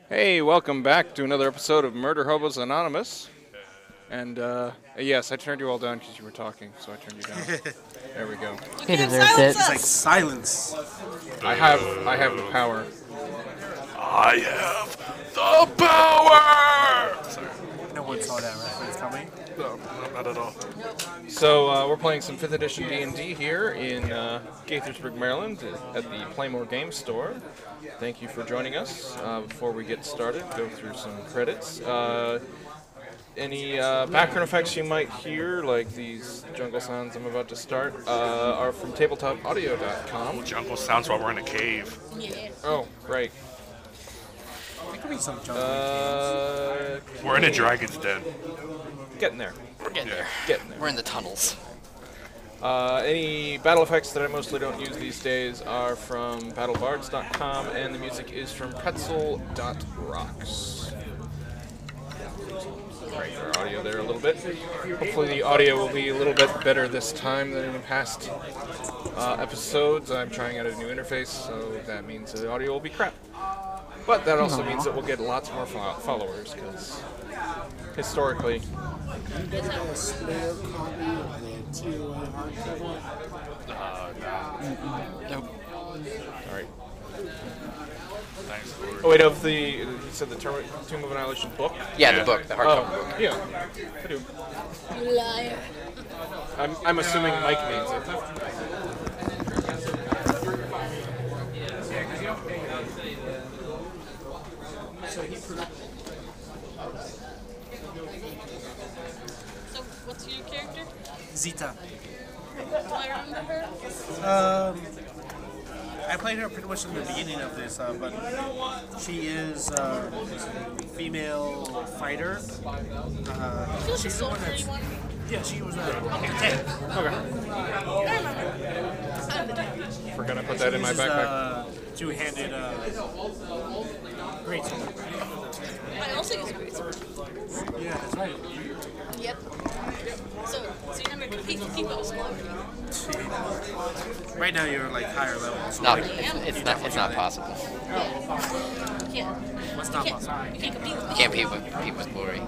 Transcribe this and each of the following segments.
Hey, welcome back to another episode of Murderhobos Anonymous. And, yes, I turned you all down because you were talking, so I turned you down. There we go. He deserved it. It's like silence. I have the power. I have the power! Sorry. No one saw that reference coming. No, not at all. So, we're playing some 5th edition D&D here in Gaithersburg, Maryland at the Playmore Game Store. Thank you for joining us. Before we get started, go through some credits. Any background effects you might hear, like these jungle sounds I'm about to start, are from tabletopaudio.com. Jungle sounds while we're in a cave. Yeah. Oh, right. There could be some jungle. We're in a dragon's den. Getting there. We're getting there. Getting there. We're in the tunnels. Any battle effects that I mostly don't use these days are from battlebards.com, and the music is from pretzel.rocks. Right, our audio there a little bit. Hopefully the audio will be a little bit better this time than in past episodes. I'm trying out a new interface, so that means the audio will be crap. But that also means that we'll get lots more followers, because historically... Nope. Alright. Thanks, Lord. Oh wait, you said the Tomb of Annihilation book? Yeah, Yeah. the book, the hardcover book. Yeah, I do. You liar. I'm assuming Mike means it. So, what's your character? Zita. Do I remember her? I played her pretty much in the beginning of this, but she is female fighter. She's the one that's... Yeah, she was a tank. Okay. Forgot to put that in my backpack. Two-handed greatsword. I also use a great sword. Yeah, that's right. Yep. So you never compete with people's glory. Right now you're like higher level. So No, like, it's not possible. Yeah. what's not possible? You can't compete with me. Can't beat with people's glory.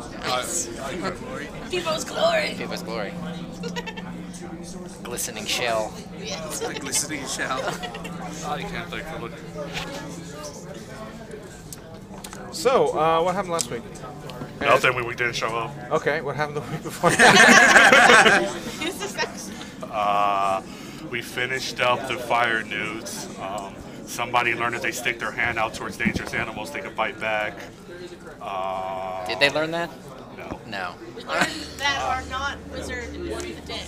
People's glory. People's glory. Glistening shell. Yes. The glistening shell. Oh, you can't take a look. So, what happened last week? Nothing when we didn't show up. Okay, what happened the week before? Use the sex. We finished up the fire news. Somebody learned if they stick their hand out towards dangerous animals, they can bite back. Did they learn that? No. No. We learned that are not wizard in the day.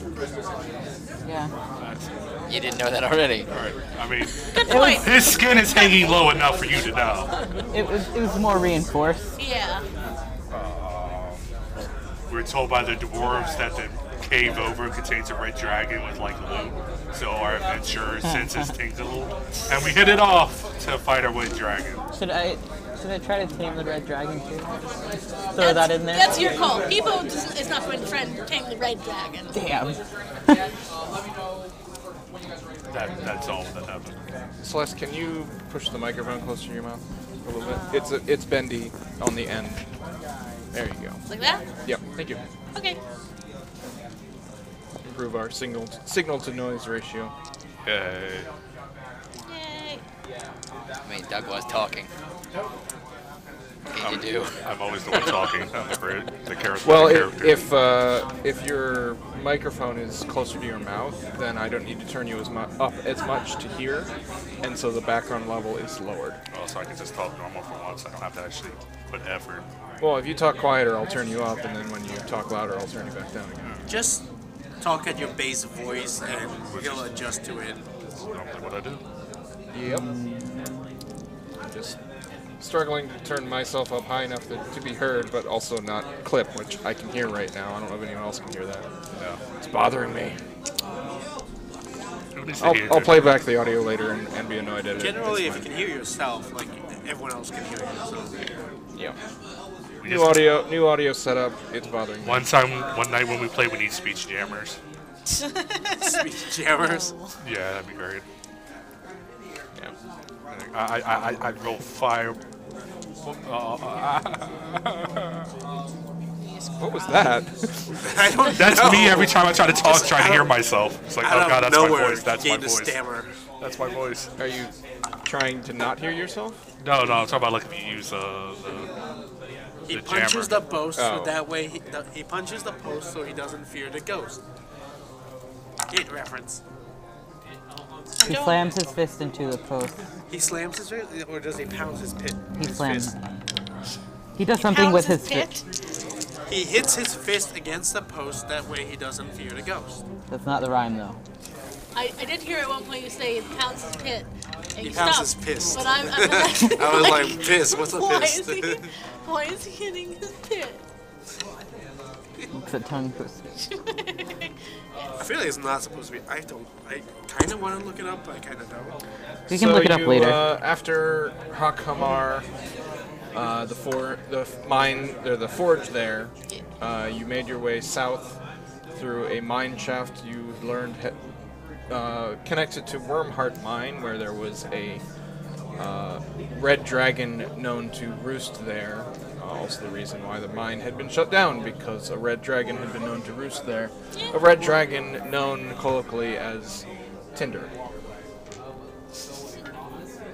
Yeah. That's, You didn't know that already. alright. I mean, Good point. his skin is hanging low enough for you to know. It was more reinforced. Yeah. We were told by the dwarves that the cave over contains a red dragon with like loot. So our adventurer senses tingled, and we hit it off to fight our red dragon. Should I try to tame the red dragon too? Throw that in there. That's your call. People is not going to try and tame the red dragon. Damn. That's all that happened. Celeste, can you push the microphone closer to your mouth a little bit? It's bendy on the end. There you go. Like that? Yep, thank you. Okay. Improve our signal to noise ratio. Yay. Yay. I mean, Doug was talking. What did you do? I'm always the one talking. I'm the charismatic Well, character. if your microphone is closer to your mouth, then I don't need to turn you up as much to hear, and so the background level is lowered. Well, so I can just talk normal for once. I don't have to actually put effort. Well, if you talk quieter, I'll turn you up, and then when you talk louder, I'll turn you back down again. Just talk at your bass voice and he'll adjust to it. That's normally what I do. Yep. Just struggling to turn myself up high enough to be heard, but also not clip, which I can hear right now. I don't know if anyone else can hear that. Yeah. It's bothering me. Who needs to hear I'll this? play back the audio later and be annoyed at it. Generally, if It's you can hear yourself, like everyone else can hear you. So. fine. Yeah. We New just- audio setup. It's bothering me. One night when we play, we need speech jammers. Speech jammers. Yeah, that'd be great. Yeah. I roll fire What was that? I don't That's know. me every time I try to talk, Just trying to out hear of- myself. It's like, Out oh of god, that's my nowhere, voice. That's my gained a voice. stammer. That's my voice. Are you trying to not hear yourself? No, I'm talking about like if you use He the punches jammer. the post Oh. so that way he punches the post so he doesn't fear the ghost. It reference. He slams his fist into the post. He slams his fist, or does he pound his pit? He his slams. fist? He does something with Pounds his pit. fist. He hits his fist against the post. That way he doesn't fear the ghost. That's not the rhyme though. I did hear at one point you say pounds his pit. And He you pounds stopped. his pist. But I'm I was like, piss. What's a why piss? Is he, why is he hitting his pit? It's a tongue twister. I feel like it's not supposed to be. I kind of want to look it up, but I kind of don't. You can look it up later. After Hakhamar, the forge there, you made your way south through a mine shaft. You learned connected to Wormheart Mine, where there was a red dragon known to roost there. Also the reason why the mine had been shut down, because a red dragon had been known to roost there. A red dragon known colloquially as Tinder.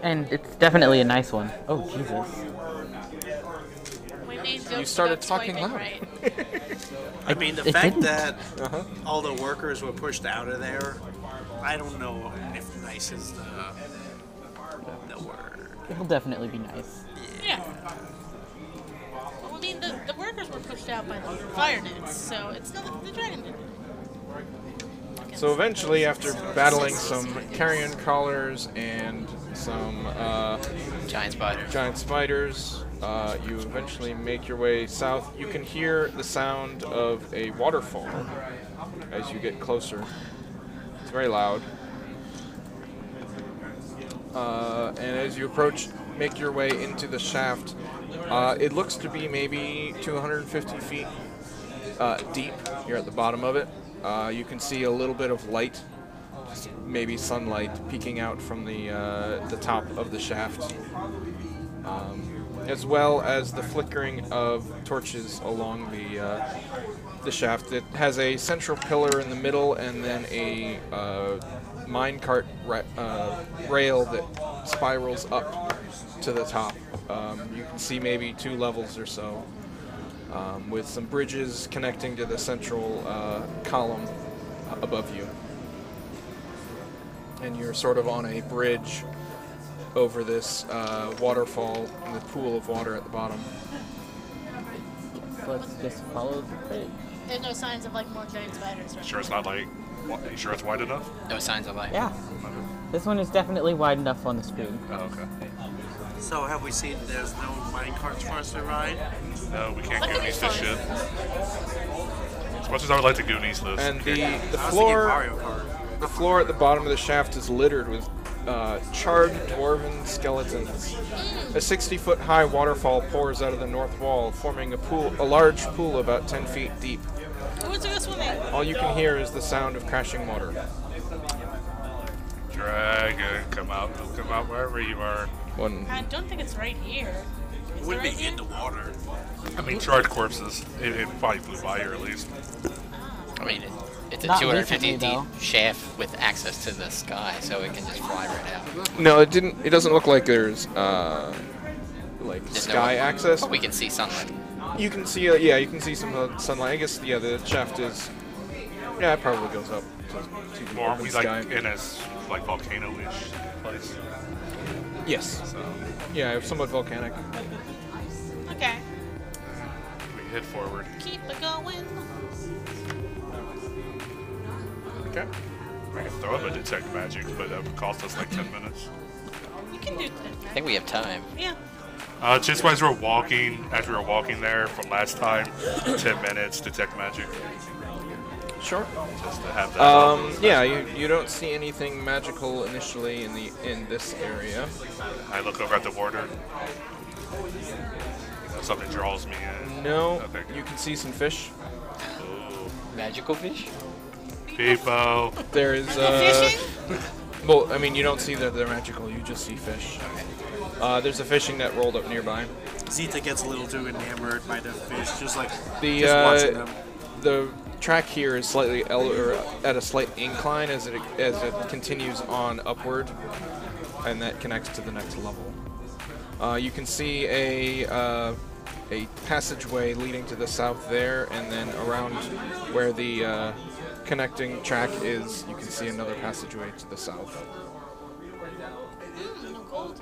And it's definitely a nice one. Oh, Jesus. We made You jokes started about talking swiping loud. right. I mean, the It fact didn't. that all the workers were pushed out of there, I don't know if nice is the word. It'll definitely be nice. Yeah. Well, I mean, the workers were pushed out by the fire nets, so it's not the dragon did. So eventually, after battling some carrion crawlers and some Giant spider. giant spiders, you eventually make your way south. You can hear the sound of a waterfall as you get closer. It's very loud. And as you approach, make your way into the shaft, it looks to be maybe 250 feet deep. You're at the bottom of it. You can see a little bit of light, maybe sunlight, peeking out from the top of the shaft, as well as the flickering of torches along the shaft. It has a central pillar in the middle, and then a minecart rail that spirals up to the top. You can see maybe 2 levels or so, with some bridges connecting to the central column above you. And you're sort of on a bridge over this waterfall and the pool of water at the bottom. So let's just follow the bridge. There's no signs of like more giant spiders. Right? Sure, it's not like. You sure it's wide enough? No signs of life. Yeah. This one is definitely wide enough on the screen. Oh, okay. So have we seen there's no mine carts for us to ride? No, we can't Look at Goonies these this shit. As much as I would like to Goonies this. And the I was thinking floor, Mario Kart. the floor at the bottom of the shaft is littered with charred dwarven skeletons. A 60-foot high waterfall pours out of the north wall, forming a large pool about 10 feet deep. Who's this swimming? All you can hear is the sound of crashing water. Dragon, come out wherever you are. One. I don't think it's right here. It Is would it be right here? in the water. I mean, charred corpses. It probably flew by here at least. I mean, it's a Not 250 recently, deep shaft with access to the sky, so it can just fly right out. No, it didn't. It doesn't look like there's like There's no- sky access. We can see sunlight. You can see, yeah, you can see some sunlight. I guess, yeah, the shaft is. Yeah, it probably goes up to the Or open we sky. like in a like volcano-ish place. Yes. So Yeah, somewhat volcanic. Okay. we head forward. Keep it going. Okay. I can throw up a detect magic, but that would cost us like 10 minutes. You can do that. I think we have time. Yeah. Just as we're walking, after we were walking there from last time, 10 minutes detect magic, Sure. just to have that. Yeah, you don't see anything magical initially in this area. I look over at the water. Something draws me in. No, Nothing. you can see some fish. Magical fish? People. There's Fishing? Well, I mean, you don't see that they're magical. You just see fish. There's a fishing net rolled up nearby. Zeta gets a little too enamored by the fish, just watching them. The track here is slightly at a slight incline as it continues on upward, and that connects to the next level. You can see a passageway leading to the south there, and then around where the connecting track is, you can see another passageway to the south. No gold.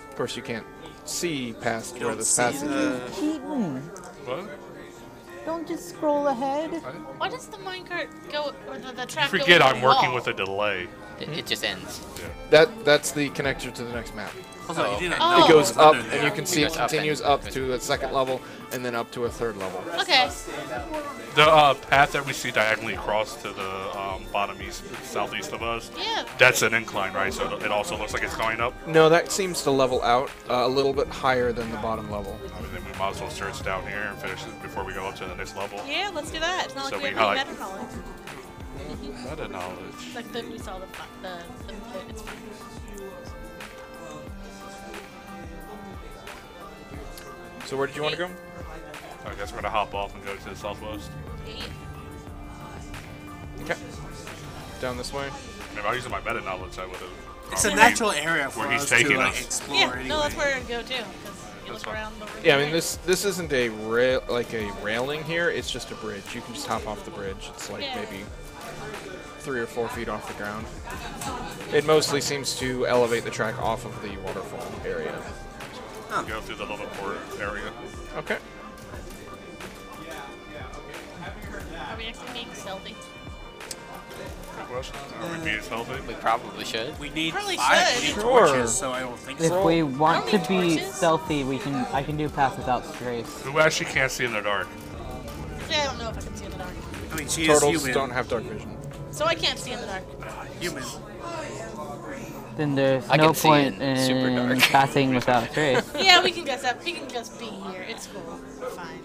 Of course, you can't see past where this passage is. Keaton, What? don't just scroll ahead. Why does the minecart go, or the track go Forget over I'm the working wall? with a delay. It just ends. That's the connector to the next map. Also, you didn't Oh. know It goes was up, under and there. you can see it goes up continues and- up to a second level, and then up to a third level. Okay. The path that we see diagonally across to the bottom east, southeast of us, Yeah. that's an incline, right? So it also looks like it's going up. No, that seems to level out a little bit higher than the bottom level. I mean, then we might as well search down here and finish it before we go up to the next level. Yeah, let's do that. It's not So like we we have any hide. better knowledge. Meta knowledge. Like we saw the it's fine. So where did you want to go? I guess we're gonna hop off and go to the southwest. Yeah. Okay. Down this way. Maybe I was using my meta knowledge. I would have. It's a natural area for Where he's us to taking like, us. explore Yeah, anyway. no, that's where I'd go too. Because you That's look fine. around over Yeah, I there. mean this isn't a like a railing here. It's just a bridge. You can just hop off the bridge. It's like Yeah. maybe 3 or 4 feet off the ground. It mostly seems to elevate the track off of the waterfall area. Go through the little port area. Okay. Are we actually being stealthy? Good question. Are we being healthy? We probably should. We need Probably 5 should. we need Sure. torches, so I don't think If so. we want to Don't be need torches? stealthy, I can do path without strafe. Who actually can't see in the dark? Yeah, I don't know if I can see in the dark. I mean, she Turtles is human. don't have dark vision. So I can't see in the dark. Human. Then there's I no can see point in super in dark. passing without strafe. Yeah, we can just be here. It's cool. We're fine.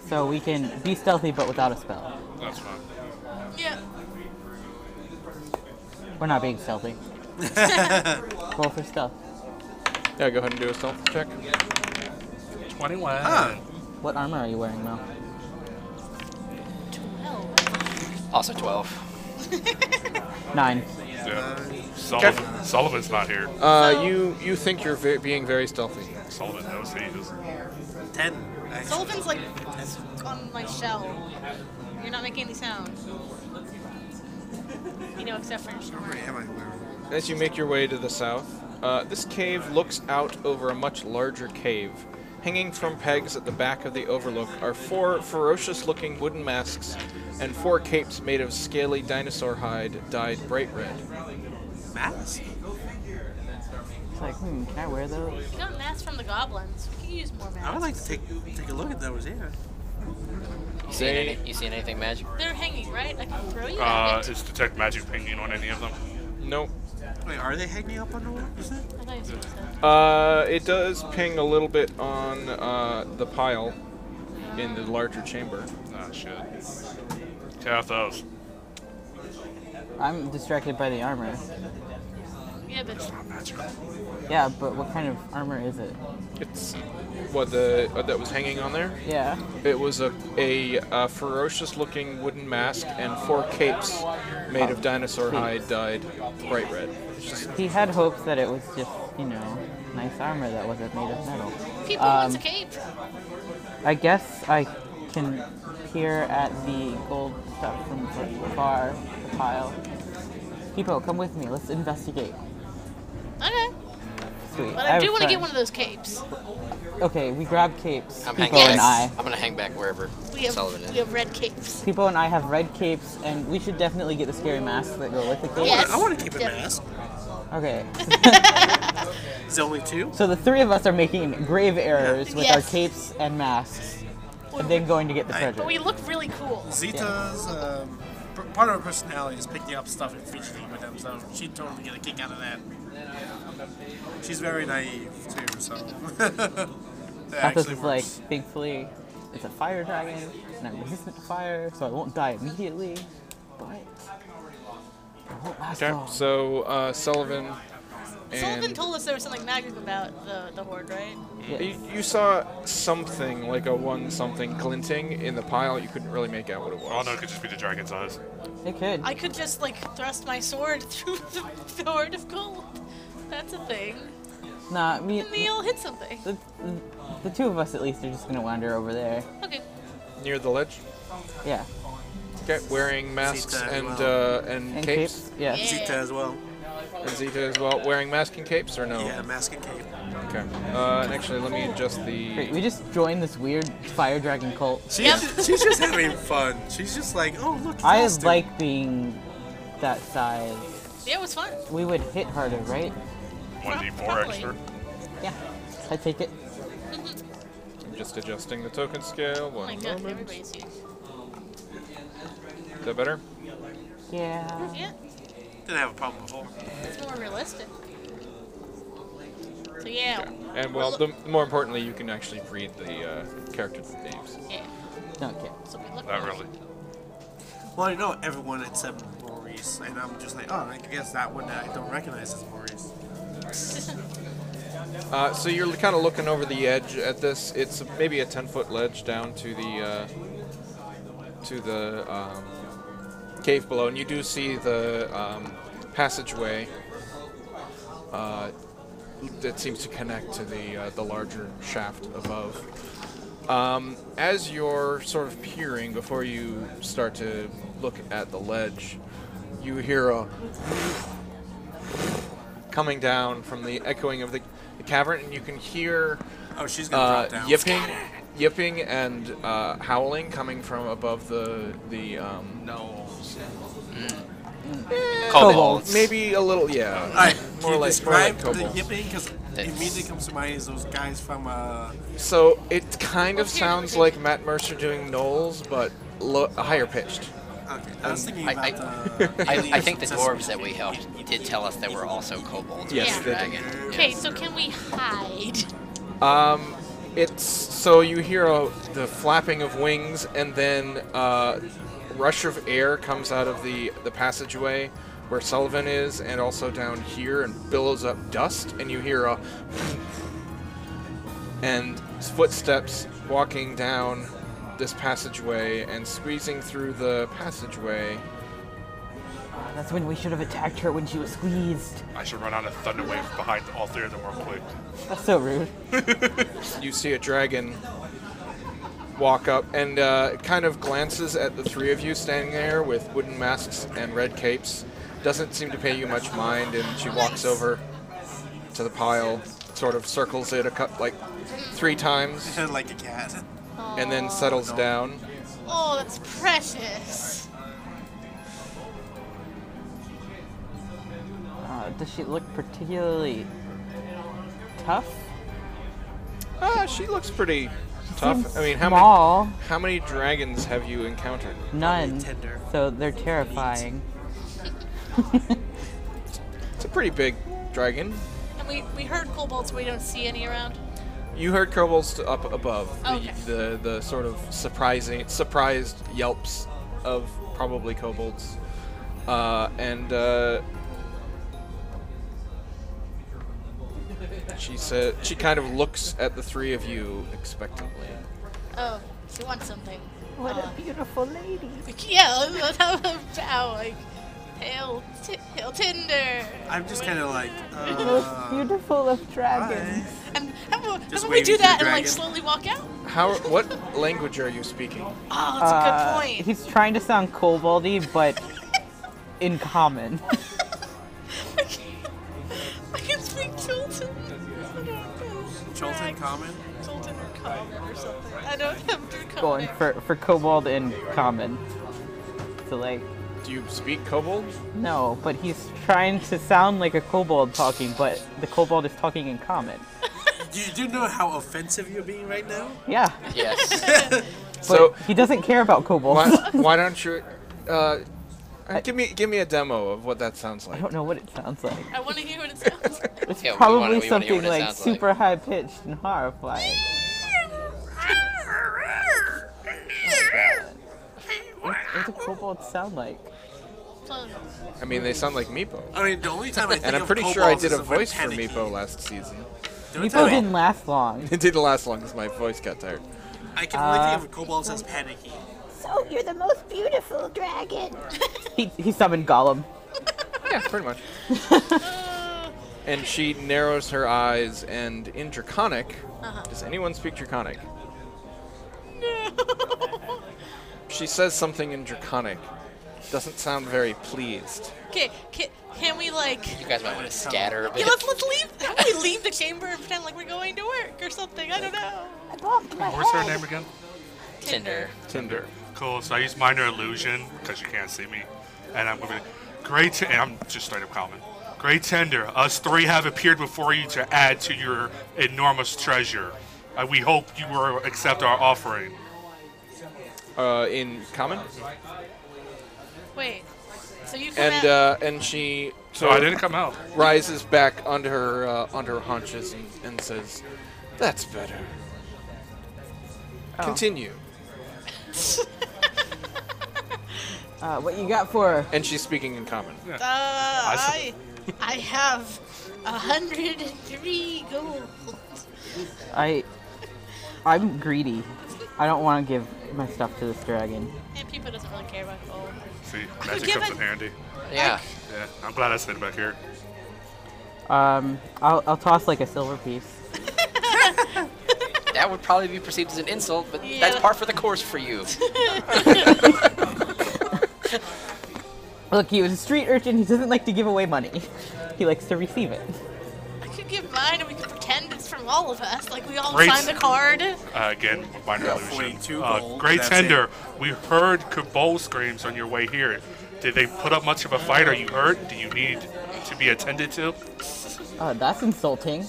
So we can be stealthy but without a spell. That's fine. Yeah. We're not being stealthy. Roll for stealth. Yeah, go ahead and do a stealth check. 21. What armor are you wearing, Mel? 12. Also 12. 9. Yeah. Sullivan's not here. You think you're being very stealthy. Sullivan knows he is. 10. Actually. Sullivan's like on my shell. You're not making any sound. You know, except for your snore. Where am I wearing? As you make your way to the south, this cave looks out over a much larger cave. Hanging from pegs at the back of the overlook are 4 ferocious-looking wooden masks and 4 capes made of scaly dinosaur hide dyed bright red. Mask? It's like, can I wear those? We got masks from the goblins. We can use more masks. I would like to take a look at those, yeah. You seen anything magic? They're hanging, right? I can throw you at it. Is detect magic pinging on any of them? Nope. Wait, are they hanging up on the wall? Is it? I thought you said so. It does ping a little bit on the pile in the larger chamber. Ah, shit. Count those. I'm distracted by the armor. Yeah, but Not magical. Yeah, but what kind of armor is it? It's what that was hanging on there. Yeah. It was a ferocious-looking wooden mask and 4 capes made of dinosaur hide dyed bright red. It's just He had hopes that it was just, nice armor that wasn't made of metal. people wants a cape. I guess I can peer at the gold stuff from far, the pile. Hippo, come with me. Let's investigate. Okay. Sweet. But I do want to get one of those capes. Okay, we grab capes. I'm Hippo hanging and I. back. I'm gonna hang back wherever We Sullivan have is. red capes. Hippo and I have red capes, and we should definitely get the scary masks that go with the cape. Yes. I want to keep a Definitely. mask. Okay. Is there only 2? So the 3 of us are making grave errors with our Yes. capes and masks, and then going to get the treasure. But we look really cool. Zita's part of her personality is picking up stuff and fidgeting with them, so she'd totally get a kick out of that. She's very naive too, so that Athos actually is like, works. thankfully, it's a fire dragon, and I'm resistant to fire, so I won't die immediately. But won't last Okay, long. so Sullivan Sullivan and told us there was something magic about the horde, right? you saw something like a one something glinting in the pile. You couldn't really make out what it was. Oh no, it could just be the dragon's eyes. It could. I could just like thrust my sword through the horde of gold. That's a thing. Nah, me. And they all hit something. The two of us at least are just gonna wander over there. Okay. Near the ledge. Yeah. Okay, wearing masks Zeta as and well. and capes. Yeah. Yeah. Zeta as well. And Zeta as well. Wearing mask and capes or no? Yeah, mask and cape. Okay. And actually, let me adjust Great. the. We just joined this weird fire dragon cult. She's just having fun. She's just like, oh look. I Frosty. like being that size. Yeah, it was fun. We would hit harder, right? 1d4 Probably. extra. Yeah. I take it. I'm just adjusting the token scale. Oh my One god, moment. everybody's huge. Is that better? Yeah. Yeah, Didn't have a problem before. it's more realistic. So yeah, And well, more importantly, you can actually read the characters' names. yeah. Okay. So we look. Not really. Well, you know everyone except Maurice, and I'm just like, oh, I guess that one that I don't recognize as Maurice. So you're kind of looking over the edge at this. It's maybe a 10-foot ledge down to the cave below, and you do see the passageway that seems to connect to the larger shaft above. As you're sort of peering before you start to look at the ledge, you hear a coming down from the echoing of the cavern, and you can hear Oh, she's gonna drop down. yipping and howling coming from above the Nose. Kobolds. maybe a little, yeah. Alright, More can you like describe the kobolds. yipping? Because immediately comes to mind is those guys from So it kind of What's your sounds like Matt Mercer doing Knowles, but higher pitched. okay, I was thinking I- about the I think the Sesame dwarves that we helped did tell us they were also kobolds. Yes, with they the did. dragon. Okay, so can we hide? It's so you hear the flapping of wings, and then rush of air comes out of the passageway where Sullivan is, and also down here, and billows up dust, and you hear a and footsteps walking down this passageway and squeezing through the passageway. That's when we should have attacked her when she was squeezed. I should run out of thunder wave behind all three of them real quick. That's so rude. You see a dragon walk up and kind of glances at the three of you standing there with wooden masks and red capes. Doesn't seem to pay you much mind, and she walks over to the pile, sort of circles it like 3 times, like a cat. and then settles down. Oh, that's precious. Does she look particularly tough? She looks pretty tough. Seems I mean, how small. many dragons have you encountered? None. Tender. So they're terrifying. It's a pretty big dragon. And we heard kobolds, we don't see any around. You heard kobolds up above. Okay. The sort of surprised yelps of probably kobolds, and she kind of looks at the three of you expectantly. Oh, she wants something. What a beautiful lady. Yeah, that's how about like hail Tinder. I'm just kind of like, Most beautiful of dragons. And how about Just we do waving to that the and like dragon. slowly walk out? What language are you speaking? Oh, that's a good point. He's trying to sound koboldy, but in common. I can speak Chilton. Chilton Common? Chilton or Common or something. I don't have to Going for kobold in common. So like, Do you speak kobold? no, but he's trying to sound like a kobold talking, but the kobold is talking in common. Do you know how offensive you're being right now? Yeah, Yes. but So he doesn't care about kobolds. why don't you give me a demo of what that sounds I like? don't know what it sounds like. I want to hear what it sounds like. It's Yeah, we probably wanna hear something what it like sounds like. super high pitched and horrifying. What does a kobold sound like? So, I mean, they sound like Meepo. I mean, the only time I think And I'm of pretty sure I kobolds did is a if I'm voice for panicking. Meepo last season. The only Meepo time didn't last long. It didn't last long because my voice got tired. I can only think of kobolds as panicky. So you're the most beautiful dragon. He summoned Gollum. Yeah, pretty much. And she narrows her eyes, and in Draconic, does anyone speak Draconic? She says something in Draconic. Doesn't sound very pleased. okay, can we like? You guys might want to scatter a bit. Yeah, let's leave. How about we leave the chamber and pretend like we're going to work or something? I don't know. I bumped my What's her head. name again? Tinder. Tinder. Cool. So I use minor illusion because you can't see me, and I'm moving. Great. And I'm just straight up common. Great Tender, us three have appeared before you to add to your enormous treasure. We hope you will accept our offering. In common? Wait. So you come out. And she So I didn't come out. rises back under her haunches and says, "That's better. Continue." What you got for? And she's speaking in common. I have 103 gold. I'm greedy. I don't want to give my stuff to this dragon. And people doesn't really care about gold. See, magic Give comes it- in handy. Yeah. Yeah, I'm glad I stayed back here. I'll toss like a silver piece. That would probably be perceived as an insult, but Yeah. that's par for the course for you. Look, he was a street urchin. He doesn't like to give away money. He likes to receive it. I could give mine and we could pretend it's from all of us. Like we all Great. sign the card. Again, with minor got illusion. 42 gold, Great that's Tender, we heard Cabal screams on your way here. Did they put up much of a fight? Are you hurt? Do you need to be attended to? That's insulting.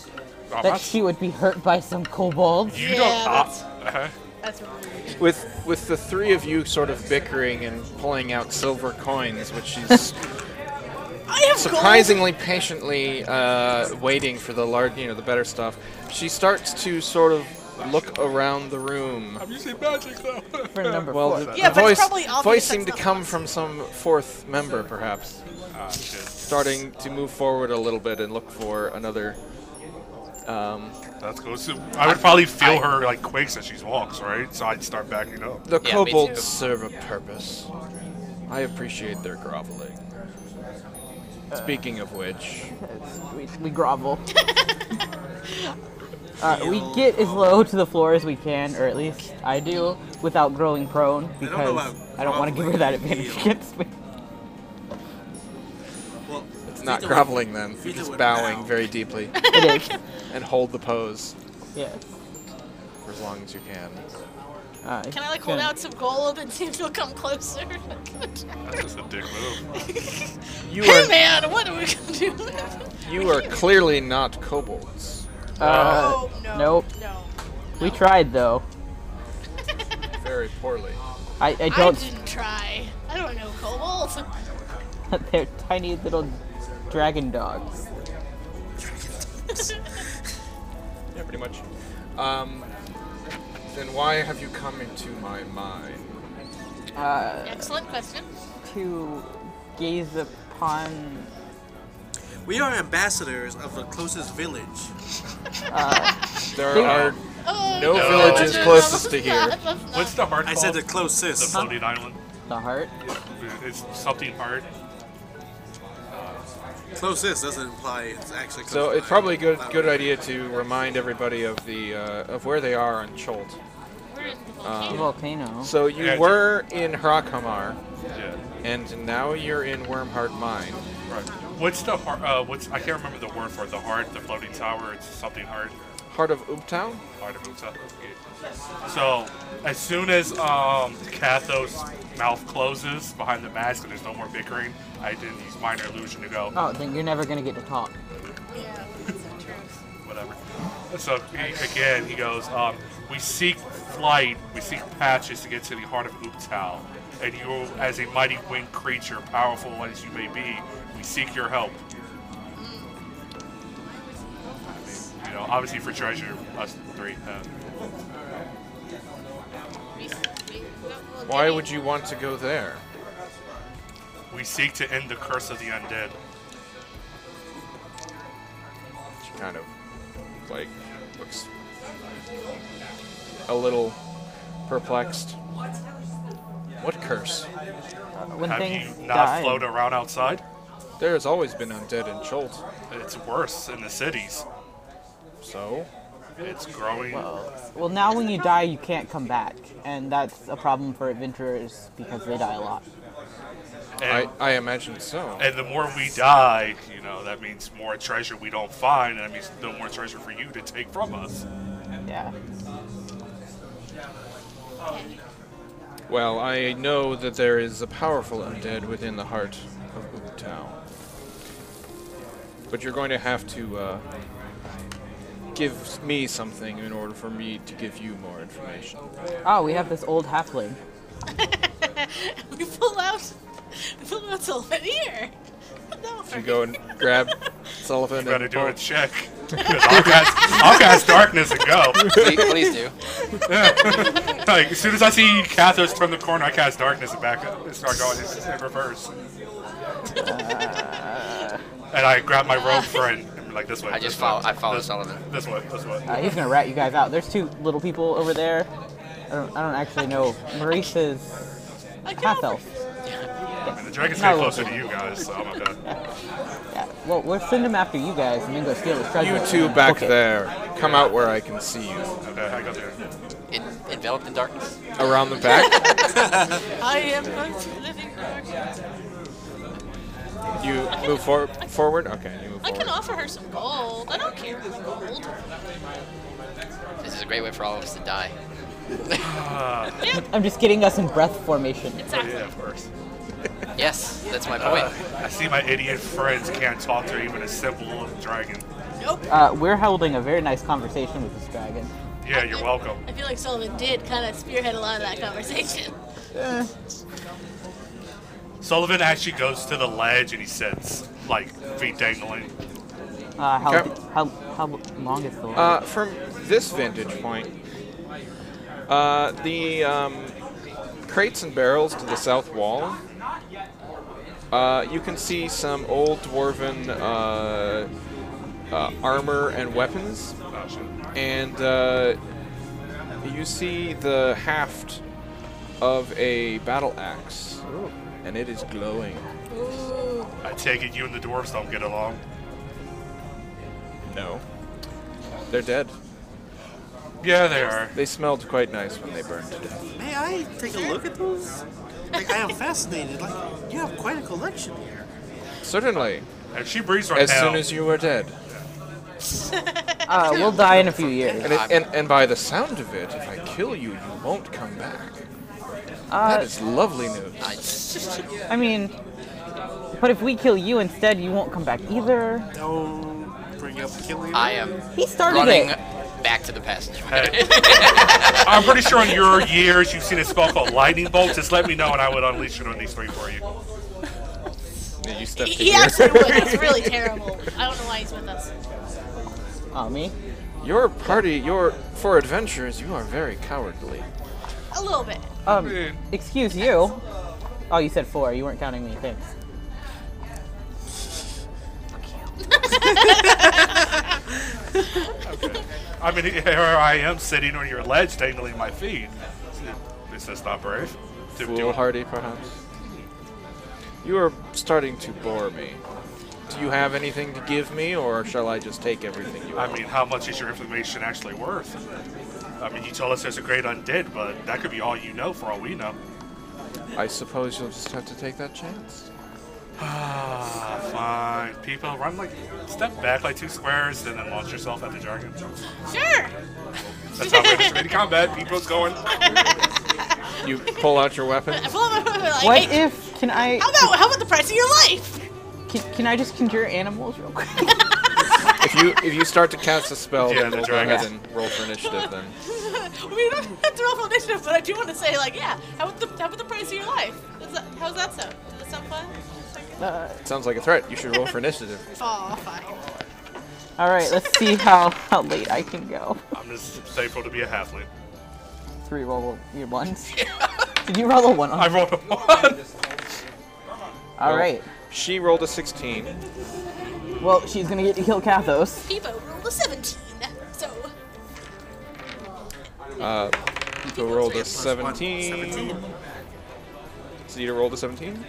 Oh, That she would be hurt by some kobolds. You Yeah, don't. that's- That's rude. With the three of you sort of bickering and pulling out silver coins, which she's I have surprisingly patiently waiting for the the better stuff, she starts to sort of look around the room. I'm using magic though. For number Well, 4. the Yeah, but it's voice probably obvious voice that's seemed to not come us. from some fourth member, perhaps, Shit. starting to move forward a little bit and look for another. That's cool. So I would probably feel her like quakes as she walks, right? So I'd start backing up. The Yeah, me kobolds too. serve a purpose. I appreciate their groveling. Speaking of which, We grovel. We get as low to the floor as we can, or at least I do, without growing prone, because about I don't want to give her that advantage groveling. against me. Well, it's not groveling then. You're just bowing very deeply It is. and hold the pose Yes. for as long as you can. Can I like hold out some gold and see if he'll come closer? That's just a dick move. You Hey are man, what are we gonna do? you are clearly not kobolds. Oh, no. Nope. No. We tried though. Very poorly. I I don't. didn't try. I don't know kobolds. They're tiny little dragon dogs. Yeah, pretty much. Then why have you come into my mind? Excellent question. To gaze upon. we are ambassadors of the closest village. There They- are Oh, no villages closest to here. What's the heart I called? said the The closest. floating island. The heart. It's something hard. Closest doesn't imply it's actually close So by. it's probably a good idea to remind everybody of the of where they are on Cholt. We're in the The volcano. volcano. So you Yeah, were in Hrakamar, Yeah. and now you're in Wormheart Mine. Right. What's the heart? What's I can't remember the word for it. The heart, the floating tower. It's something hard. Heart of Ooptown? Heart of Uta. So as soon as Katho's mouth closes behind the mask and there's no more bickering, I did use minor illusion to go. Oh, then you're never gonna get to talk. Yeah, that's not true. Whatever. So he goes, we seek flight, we seek patches to get to the heart of Uptal. And you, as a mighty winged creature, powerful as you may be, we seek your help. You know, obviously for treasure, us three have. We- Why would you want to go there? We seek to end the curse of the undead. She kind of, like, looks a little perplexed. What curse? When Have things you not die, floated around outside? There has always been undead in Cholt. It's worse in the cities. So? It's growing. well, now when you die, you can't come back, and that's a problem for adventurers because they die a lot. And, I imagine so. and the more we die, you know, that means more treasure we don't find, and that means no more treasure for you to take from us. Yeah. Well, I know that there is a powerful undead within the heart of Boomtown. But you're going to have to give me something in order for me to give you more information. Oh, we have this old halfling. We pull out Sullivan here. No, You go and grab Sullivan You gotta and do a pull- check. 'Cause I'll cast darkness and go. Please do. Like, as soon as I see Kathos turn the corner, I cast darkness and back up and start going in reverse. And I grab my rogue friend and be like, this way. I just this way, follow this- Sullivan. This way, this way. He's gonna rat you guys out. There's two little people over there. I don't actually know. Maurice's half elf. I mean, the dragon's getting closer to you guys, so I'm okay. Yeah. Well, we'll send him after you guys and then go steal his treasure. You two back Okay. there. Come out where I can see you. Okay, I got there. Enveloped in darkness. Around the back. I am going to living dark. You move forward? Okay, you move I can forward. offer her some gold. I don't care about gold. This is a great way for all of us to die. I'm just getting us in breath formation. Exactly. Yeah, of course. Yes, that's my point. I see my idiot friends can't talk to even a simple dragon. Nope. We're holding a very nice conversation with this dragon. Yeah, you're welcome. I feel like Sullivan did kind of spearhead a lot of that conversation. Sullivan actually goes to the ledge and he sits, like, feet dangling. How long is the line? From this vantage point, the crates and barrels to the south wall, you can see some old dwarven armor and weapons, Oh, shit. and you see the haft of a battle axe, and it is glowing. Ooh. I take it you and the dwarves don't get along. No. They're dead. Yeah, they are. They smelled quite nice when they burned to death. May I take a look at those? Like, I am fascinated. Like, you have quite a collection here. Certainly. And she breathes right As now. soon as you are dead. We'll die in a few years. And by the sound of it, if I kill you, you won't come back. That is lovely news. I mean, but if we kill you instead, you won't come back either. Don't bring up killing. I am He started running it. back to the passage. I'm pretty sure in your years you've seen a spell called Lightning Bolt. Just let me know and I would unleash it on these three for you. Yeah, you stepped in He here. actually would. It's really terrible. I don't know why he's with us. Oh, me? Your party, for adventurers, you are very cowardly. A little bit. Excuse you. Oh, you said 4. You weren't counting me. Thanks. I mean, here I am sitting on your ledge dangling my feet. Is this not brave? Foolhardy, perhaps? You are starting to bore me. Do you have anything to give me, or shall I just take everything you I have? mean, how much is your information actually worth? I mean, you told us there's a great undead, but that could be all you know for all we know. I suppose you'll just have to take that chance. Ah, fine. People, step back like 2 squares, and then launch yourself at the dragon. Sure. That's how we're ready to combat. People's going. You pull out your weapon. I pull out my weapon, like, What hey, if, can I, how about the price of your life? can I just conjure animals real quick? If you start to cast a spell, Yeah, then the we'll go dragon. ahead and roll for initiative then. I mean, you don't have to roll for initiative, but I do want to say, like, yeah, how about the price of your life? How's that sound? Does that sound fun? Sounds like a threat. You should roll for initiative. Aw, fine. Alright, let's see how late I can go. I'm just thankful to be a halfling. 3 roll your ones. Did you roll a 1 on I rolled a 1. All Well, right. She rolled a 16. Well, she's gonna get to kill Kathos. Pipo rolled a 17. So Pico rolled a Plus one, 17. Zeta rolled a 17.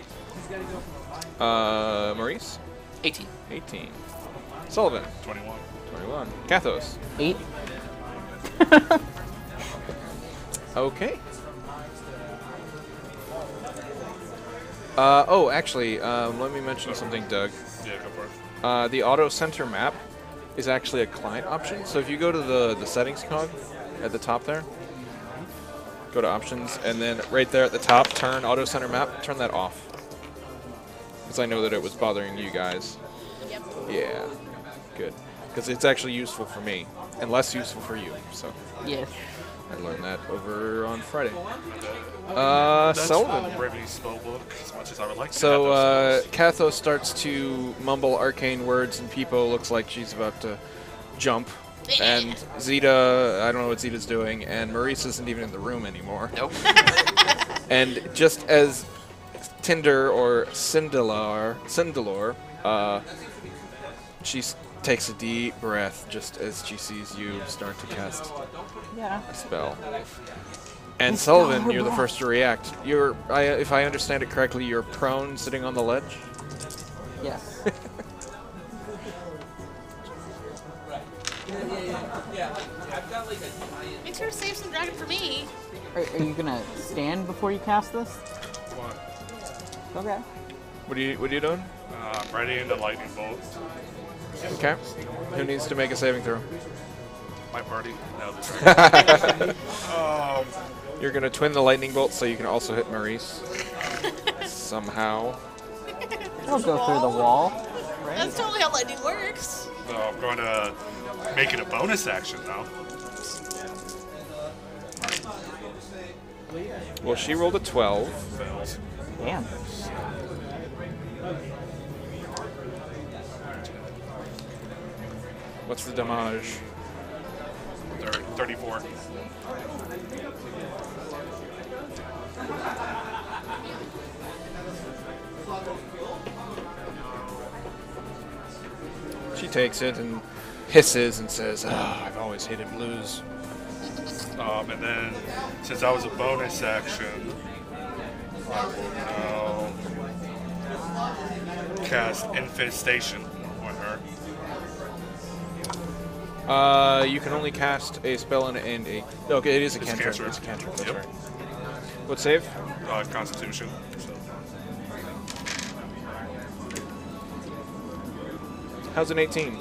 Maurice? 18. 18. Sullivan? 21. 21. Kathos? 8. Okay. Actually, let me mention something, Doug. Yeah, go for it. The auto center map is actually a client option. So if you go to the settings cog at the top there, go to options, and then right there at the top, turn auto center map, turn that off. Because I know that it was bothering you guys. yep. Yeah, good. Because it's actually useful for me, and less useful for you. So Yes. I learned that over on Friday. That's Sullivan. Brittany's spell book, as much as I would like to So have those Kathos starts to mumble arcane words, and Pipo looks like she's about to jump. And Zeta, I don't know what Zeta's doing, and Maurice isn't even in the room anymore. Nope. And just as Tinder or Cindelor, she takes a deep breath just as she sees you start to cast Yeah. a spell. And Sullivan, you're the first to react. If I understand it correctly, you're prone, sitting on the ledge. Yes. Make sure to save some dragon for me. Are you gonna stand before you cast this? One. Okay. What are you doing? I'm ready into lightning bolt. Okay. Who needs to make a saving throw? My party. No, this You're gonna twin the lightning bolt so you can also hit Maurice. Somehow. I'll go through the wall. Right? That's totally how lightning works. So I'm going to make it a bonus action now. Well, she rolled a 12. Fails. Damn. What's the damage? 34. She takes it and hisses and says, I've always hated blues. And then, since that was a bonus action, I will now cast Infestation on her. You can only cast a spell and a... Okay, it is a It's a cantrip. cantrip. It's a cantrip, that's Yep. right. What save? Constitution. So, How's an 18? yeah,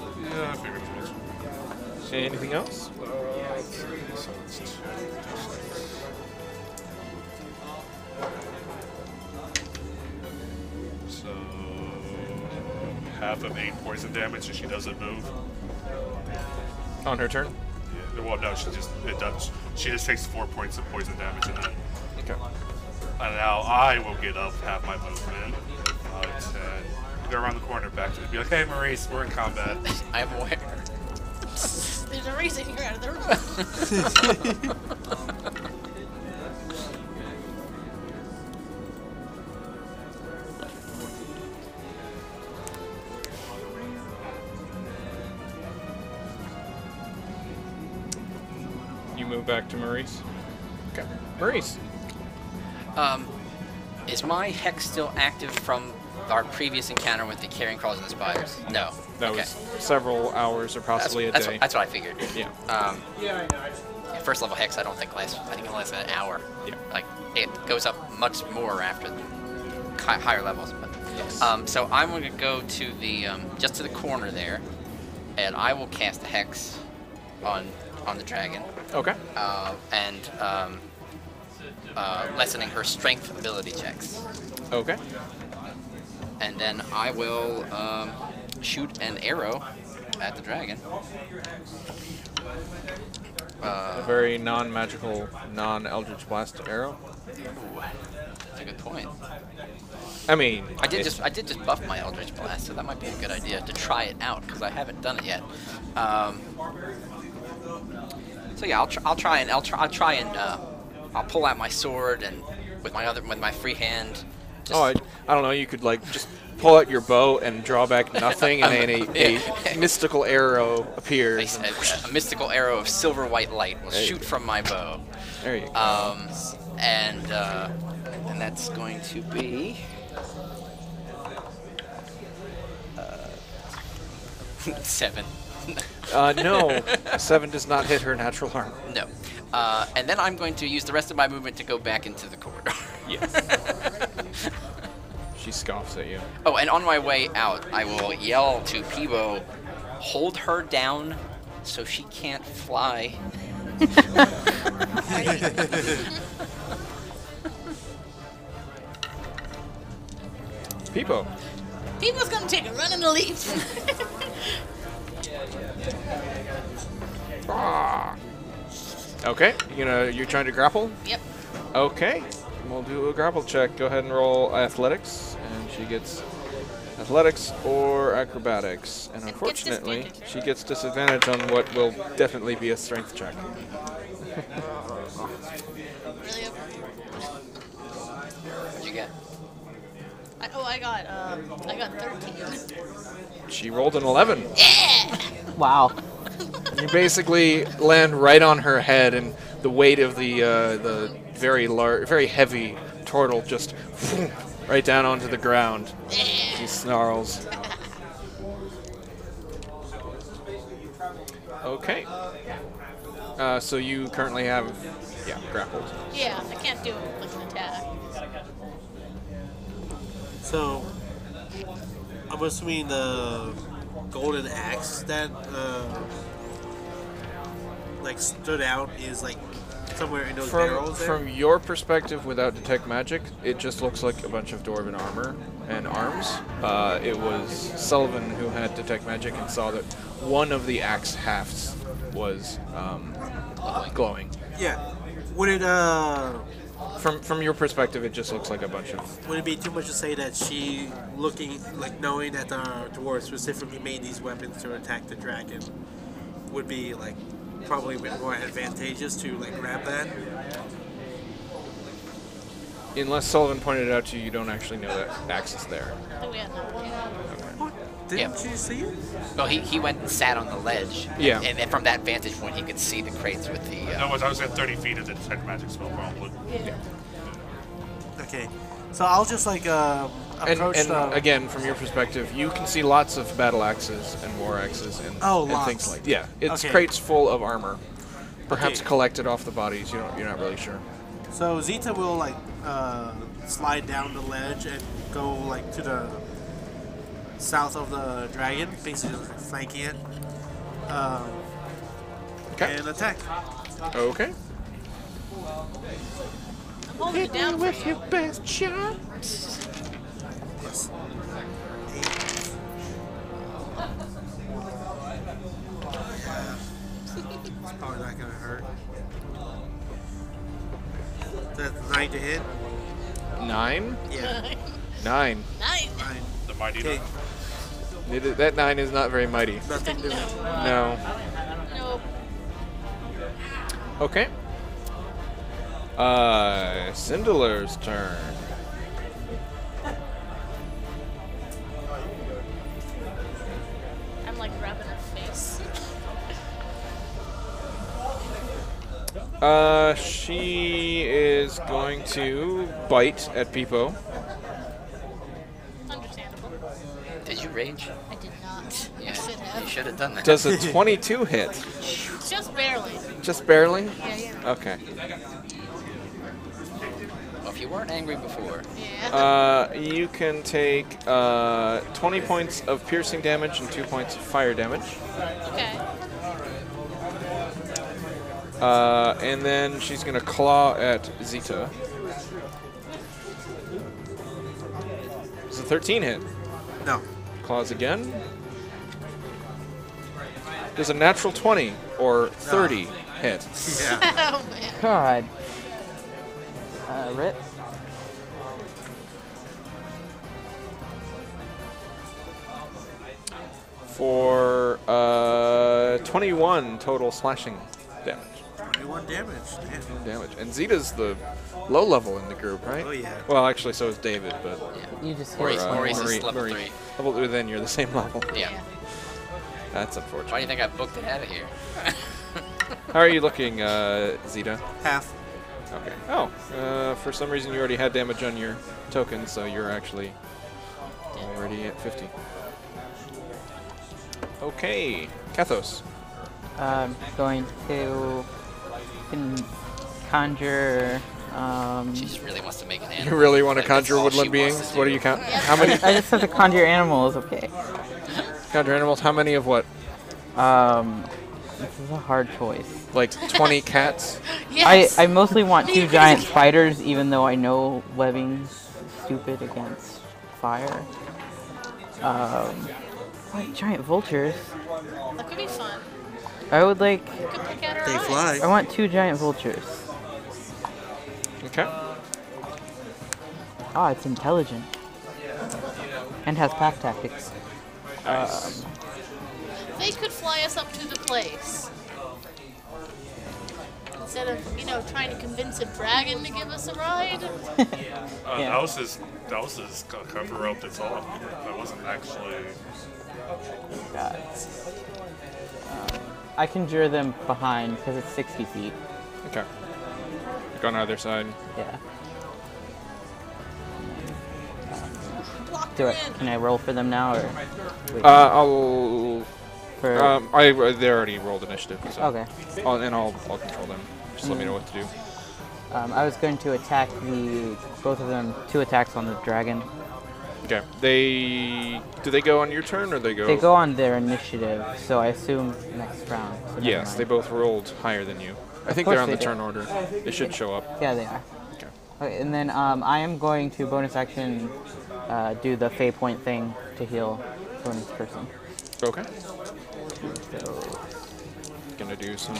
I figured as much. Anything else? Let's see, so it's 2, 6. So, half of 8 poison damage if she doesn't move. On her turn? Yeah, well, no, she just takes 4 points of poison damage and then. Okay. And now I will get up, have my movement. 5, 10. Go around the corner back to be like, hey, Maurice, we're in combat. I'm aware. There's a reason you're out of the room. You move back to Maurice. Okay. Maurice. Is my hex still active from our previous encounter with the carrying crawls and the spiders? No. That Okay. was several hours or possibly a day. That's what I figured. Yeah. Yeah, first level hex, I don't think lasts. I think it lasts an hour. Yeah. Like it goes up much more after the higher levels. But, Yes. so I'm going to go to the just to the corner there, and I will cast a hex on the dragon, Okay. and lessening her strength ability checks. Okay. And then I will shoot an arrow at the dragon. A very non-magical, non-Eldritch Blast arrow. Ooh, that's a good point. I mean, I did just buff my Eldritch Blast, so that might be a good idea to try it out because I haven't done it yet. So yeah, I'll pull out my sword and with my free hand. Just I don't know, you could like just pull out your bow and draw back nothing, and then a mystical arrow appears. A mystical arrow of silver white light will There you shoot go. from my bow. There you go. And that's going to be 7. No, 7 does not hit her natural armor. No. And then I'm going to use the rest of my movement to go back into the corridor. Yes. She scoffs at you. Oh, and on my way out, I will yell to Peebo, hold her down so she can't fly. Peebo. People's gonna take a run and a leap. Okay, you're trying to grapple? Yep. Okay, we'll do a grapple check. Go ahead and roll athletics, and she gets athletics or acrobatics. And unfortunately, disadvantage. she gets disadvantage on what will definitely be a strength check. Really? What'd you get? I got 13. She rolled an 11. Wow. You basically land right on her head, and the weight of the very heavy turtle just right down onto the ground. She snarls. Okay. So you currently have, grappled. Yeah, I can't do it with an attack. So, I'm assuming the golden axe that like stood out is like somewhere in those barrels there? From your perspective, without detect magic, it just looks like a bunch of dwarven armor and arms. It was Sullivan who had detect magic and saw that one of the axe hafts was glowing. Yeah. Would it From your perspective, it just looks like a bunch of. would it be too much to say that she looking like knowing that the dwarves specifically made these weapons to attack the dragon would be like probably a bit more advantageous to like grab that? Unless Sullivan pointed it out to you, you don't actually know that axe is there. Oh, yeah, no. What? Didn't you see it? Well, he went and sat on the ledge. Yeah. And then from that vantage point, he could see the crates with the. I was at 30 feet of the detect magic spell, probably. Okay. So I'll just like approach And the again, from your perspective, you can see lots of battle axes and war axes and, Oh, and things lots. like. Yeah, it's Okay. crates full of armor, perhaps Okay. collected off the bodies. You're not really sure. So Zeta will like slide down the ledge and go like to the south of the dragon, basically just flanking it, Okay. and attack. Okay. I'm holding it down for you. best shot. Plus 8. It's probably not gonna hurt. That's 9 to hit. 9. Yeah. 9. 9. 9. The mighty Okay. That 9 is not very mighty. Nothing doing. No. Nope. Okay. Cinderler's turn. I'm like grabbing her face. She is going to bite at Peepo. Understandable. Did you rage? I did not. Yeah, I should you have. should have done that. Does a 22 hit? Just barely. Just barely? Yeah, yeah. Okay. Well, if you weren't angry before. Yeah. You can take 20 points of piercing damage and 2 points of fire damage. Okay. And then she's going to claw at Zeta. Does a 13 hit? No. Claws again. Does a natural 20 or 30 hit? Yeah. Oh, man. God. Rip. For 21 total slashing damage. 21 damage. Damn. Damage. And Zeta's the low level in the group, right? Oh, yeah. Well, actually, so is David, but You just Maurice, hit Maurice one. is level 3. Level then you're the same level. Yeah. That's Why do unfortunate. you think I booked it out of here? How are you looking, Zeta? Half. Okay. Oh, for some reason you already had damage on your token, so you're actually already at 50. Okay, Kathos. Going to conjure. She just really wants to make an You animal. really want to Like, that's conjure all woodland she wants beings? to What do do. you count? How many I just have to conjure animals. Okay. conjure animals? How many of what? This is a hard choice. Like 20 cats? Yes. I mostly want Me two crazy. giant spiders, even though I know webbing's stupid against fire. Like giant vultures. That could be fun. I would like. You could pick out her They eyes. fly. I want two giant vultures. Okay. Ah, it's intelligent. And has pack tactics. They could fly us up to the place. Instead of, trying to convince a dragon to give us a ride. Yeah. That was his cover up. That's all. That wasn't actually. God. I conjure them behind because it's 60 feet. Okay. Go on either side. Yeah. Block Do her it. in. Can I roll for them now or? Wait, I'll. for, They already rolled initiative, so. okay. I'll control them. Just let me know what to do. I was going to attack both of them. 2 attacks on the dragon. Okay. Do they go on your turn or they go? They go on their initiative, so I assume next round. So never Yes, mind. they both rolled higher than you. I think course they're on they the did. turn order. They should show up. Yeah, they are. Okay. Okay, and then I am going to bonus action do the Fey Point thing to heal bonus person. Okay. So Gonna do some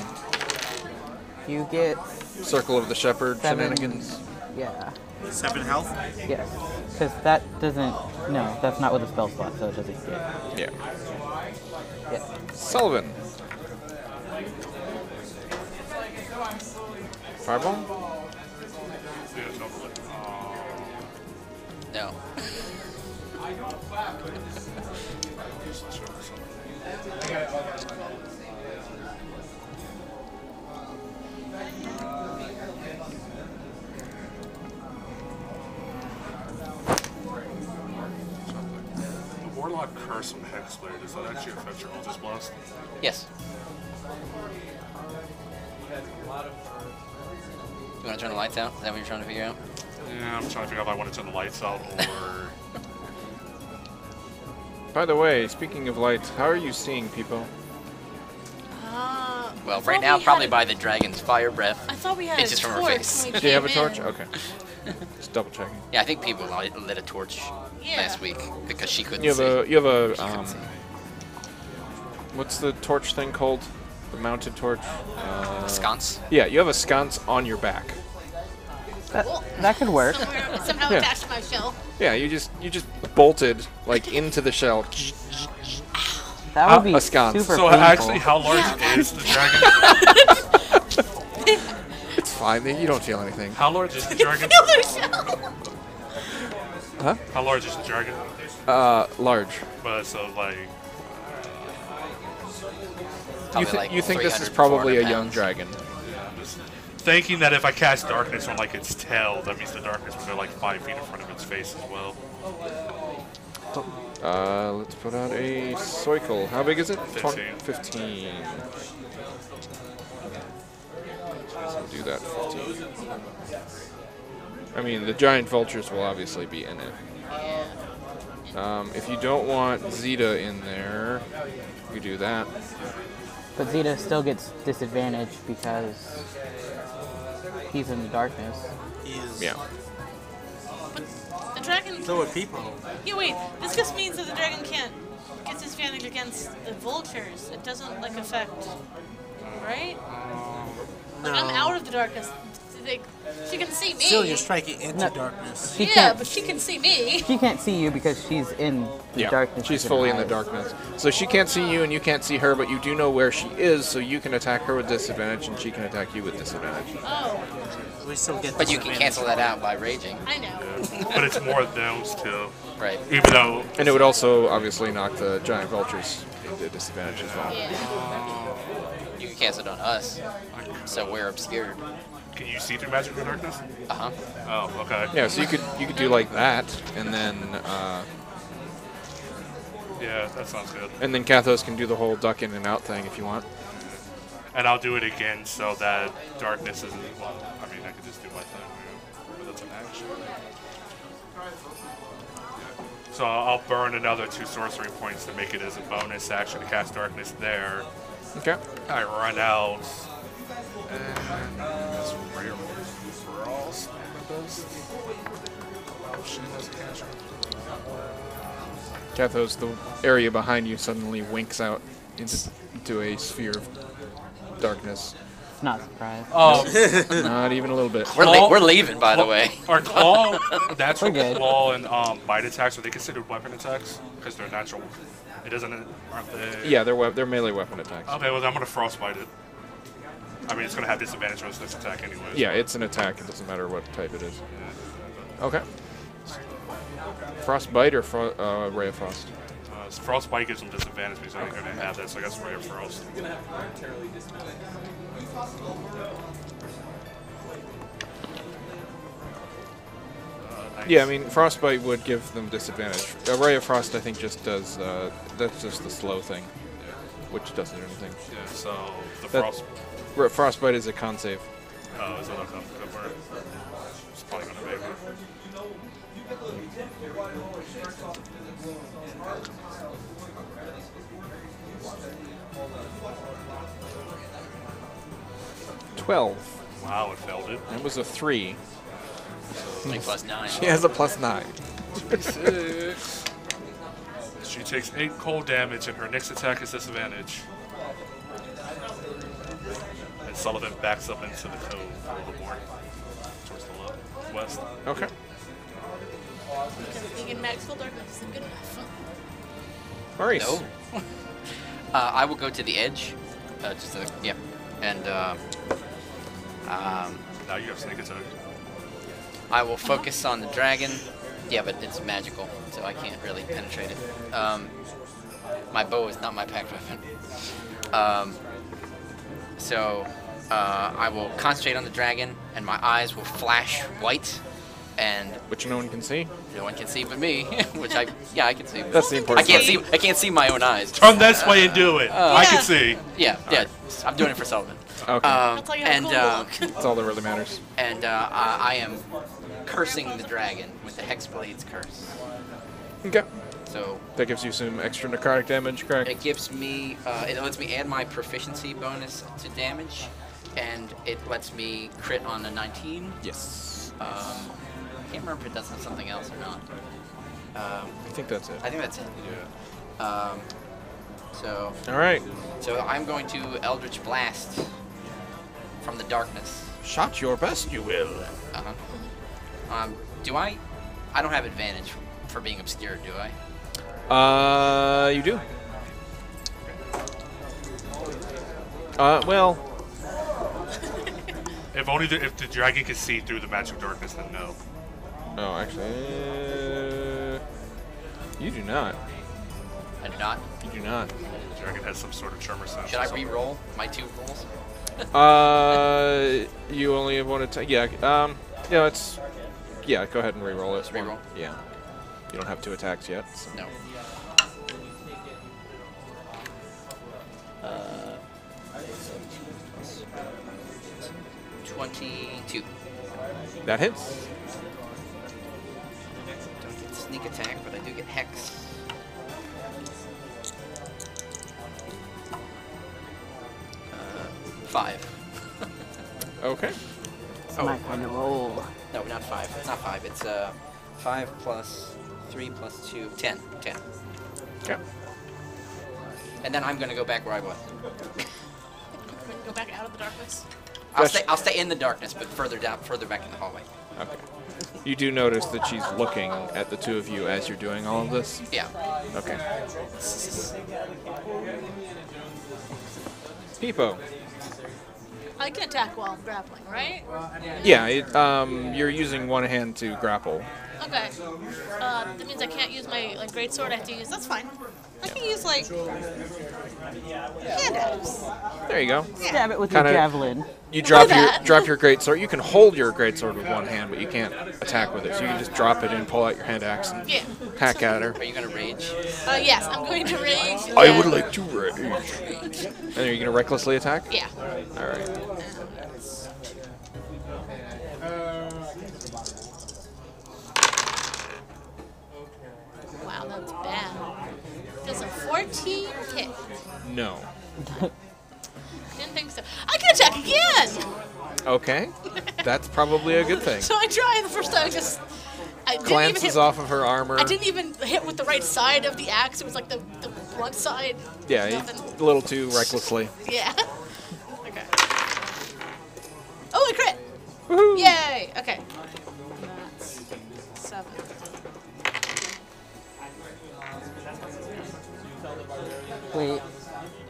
you get Circle of the Shepherd 7. shenanigans. Yeah. 7 health. Yes. Because that doesn't. No, that's not with a spell slot, so it doesn't get. Yeah. Yeah. Sullivan. Fireball? Yeah, totally. No. The Warlock Curse from Hexblade, does that actually affect your Ultis Blast? Yes. You want to turn the lights out? Is that what you're trying to figure out? Yeah, I'm trying to figure out if I want to turn the lights out or. By the way, speaking of lights, how are you seeing people? Well, I right thought now, we probably had- by the dragon's fire breath. I thought we had It's a just from her torch face. when we Do you have a came torch? in. Okay. Just double checking. Yeah, I think people lit a torch Yeah. last week because she couldn't You have see. you have a She couldn't see. what's the torch thing called? The mounted torch? Sconce? Yeah, you have a sconce on your back. That could work. Somehow Yeah. attached to my shell. Yeah, you just bolted like into the shell. That would be a sconce. super So painful. actually, how large is the dragon? It's fine. You don't feel anything. How large is the dragon? Their shell. Huh? How large is the dragon? Large. But so like, Probably like You think this is 300, probably a 400 young pounds. dragon? I'm just thinking that if I cast darkness on like its tail, that means the darkness would go like 5 feet in front of its face as well. Let's put out a Soikle. How big is it? 15. 15. So do that 15. I mean, the giant vultures will obviously be in it. If you don't want Zeta in there, you do that. But Zeta still gets disadvantage because he's in the darkness. Is Yeah. The dragon. So are people. Yeah, wait. This just means that the dragon gets disadvantage against the vultures. It doesn't affect, right? Like, I'm out of the darkness. think she can see me. Still, you're striking into No. darkness. She Yeah, can't. but she can see me. She can't see you because she's in the Yeah, darkness. she's with fully her in the eyes. darkness. So she can't see you and you can't see her, but you do know where she is, so you can attack her with disadvantage and she can attack you with disadvantage. Oh, We still get. But you can disadvantage. cancel that out by raging. I know. But it's more those two. Right. Even though And it would also obviously knock the giant vultures into disadvantage as well. Yeah. You can cast it on us, so we're obscured. can you see through magical darkness? Uh-huh. Oh, okay. Yeah, so you could do like that, and then Yeah, that sounds good. Kathos can do the whole duck in and out thing if you want. And I'll do it again so that darkness isn't. Well, I mean, I could just do my thing. But that's an action. So I'll burn another 2 sorcery points to make it as a bonus action to cast darkness there. Okay. I run out. And that's rare for all. She has a cash. Kathos, the area behind you suddenly winks out into a sphere of darkness. Not surprised. Not even a little bit. We're leaving, by the way. Are claw, natural We're good. claw, and bite attacks, are they considered weapon attacks? Because they're natural. It doesn't, aren't they? Yeah, they're melee weapon attacks. Okay, well, I'm going to frostbite it. I mean, it's going to have disadvantage on this attack anyways. Yeah, it's an attack. It doesn't matter what type it is. Okay. Frostbite or Ray of Frost? Frostbite gives him disadvantage because he's only going to have that, so I guess Ray of Frost. Nice. Yeah, I mean, Frostbite would give them disadvantage. Ray of Frost, I think, just does, that's just the slow thing, which doesn't do anything. Yeah, so the That- Frostbite is a con save. Oh, is it okay? Good word. It's probably going to make it. Wow, it failed it. That was a 3. Like +9. She has a +9. 6. She takes 8 cold damage, and her next attack is disadvantage. And Sullivan backs up into the cove overboard towards the west. Okay. Thinking magical darkness isn't good enough. Maurice. No. I will go to the edge. Yeah. And Now you have sneak attack. I will focus on the dragon. Yeah, but it's magical, so I can't really penetrate it. My bow is not my packed weapon. So I will concentrate on the dragon, and my eyes will flash white, and Which no one can see. no one can see but me. Which I can see. That's the important part. I can't see my own eyes. Turn this way and do it. I can see. Yeah. I'm doing it for Sullivan. Okay. That's how you have And a cool look. That's all that really matters. and I am cursing the dragon with the Hexblade's curse. Okay. So That gives you some extra necrotic damage, correct? it gives me, it lets me add my proficiency bonus to damage, and it lets me crit on a 19. Yes. I can't remember if it does something else or not. I think that's it. I think that's it. Yeah. So All right. I'm going to Eldritch Blast from the darkness. Shot your best, you will. Do I? I don't have advantage for being obscured, do I? You do. Well, If the dragon can see through the magic darkness, then no. no, actually, you do not. I do not. You do not. The dragon has some sort of tremor sense. Should or I something. re-roll my 2 rolls? You only have one attack. Yeah. Yeah. It's. Yeah. Go ahead and re-roll it. Just re-roll? Yeah. You don't have 2 attacks yet. So. No. 22. That hits. Don't get sneak attack, but I do get hex. 5. Okay. It's my kind of roll. No, not 5. It's not 5. It's 5 plus 3 plus 2. 10. 10. Okay. And then I'm going to go back where I was. Go back out of the darkness. I'll stay in the darkness, but further back in the hallway. Okay. You do notice that she's looking at the two of you as you're doing all of this? Yeah. Okay. Peepo. I can attack while I'm grappling, right? Yeah, you're using one hand to grapple. Okay. That means I can't use my greatsword. I have to use. That's fine. I can use hand axe. There you go. Stab it with Kinda- your javelin. You drop that. your greatsword. You can hold your greatsword with one hand, but you can't attack with it. So you can just drop it and pull out your hand axe and Yeah. hack at her. Are you gonna rage? Yes, I'm going to rage. I would like to rage. And are you going to recklessly attack? Yeah. All right. Wow, that's bad. Does a 14 hit? No. Didn't think so. I can attack again! Okay. That's probably a good thing. So I try the first time, I didn't even Glances hit. off of her armor. I didn't even hit with the right side of the axe. It was like the blunt side. Yeah, Nothing. a little too recklessly. Yeah. Okay. Oh, I crit! Woohoo! Yay! Okay. That's 7. Wait,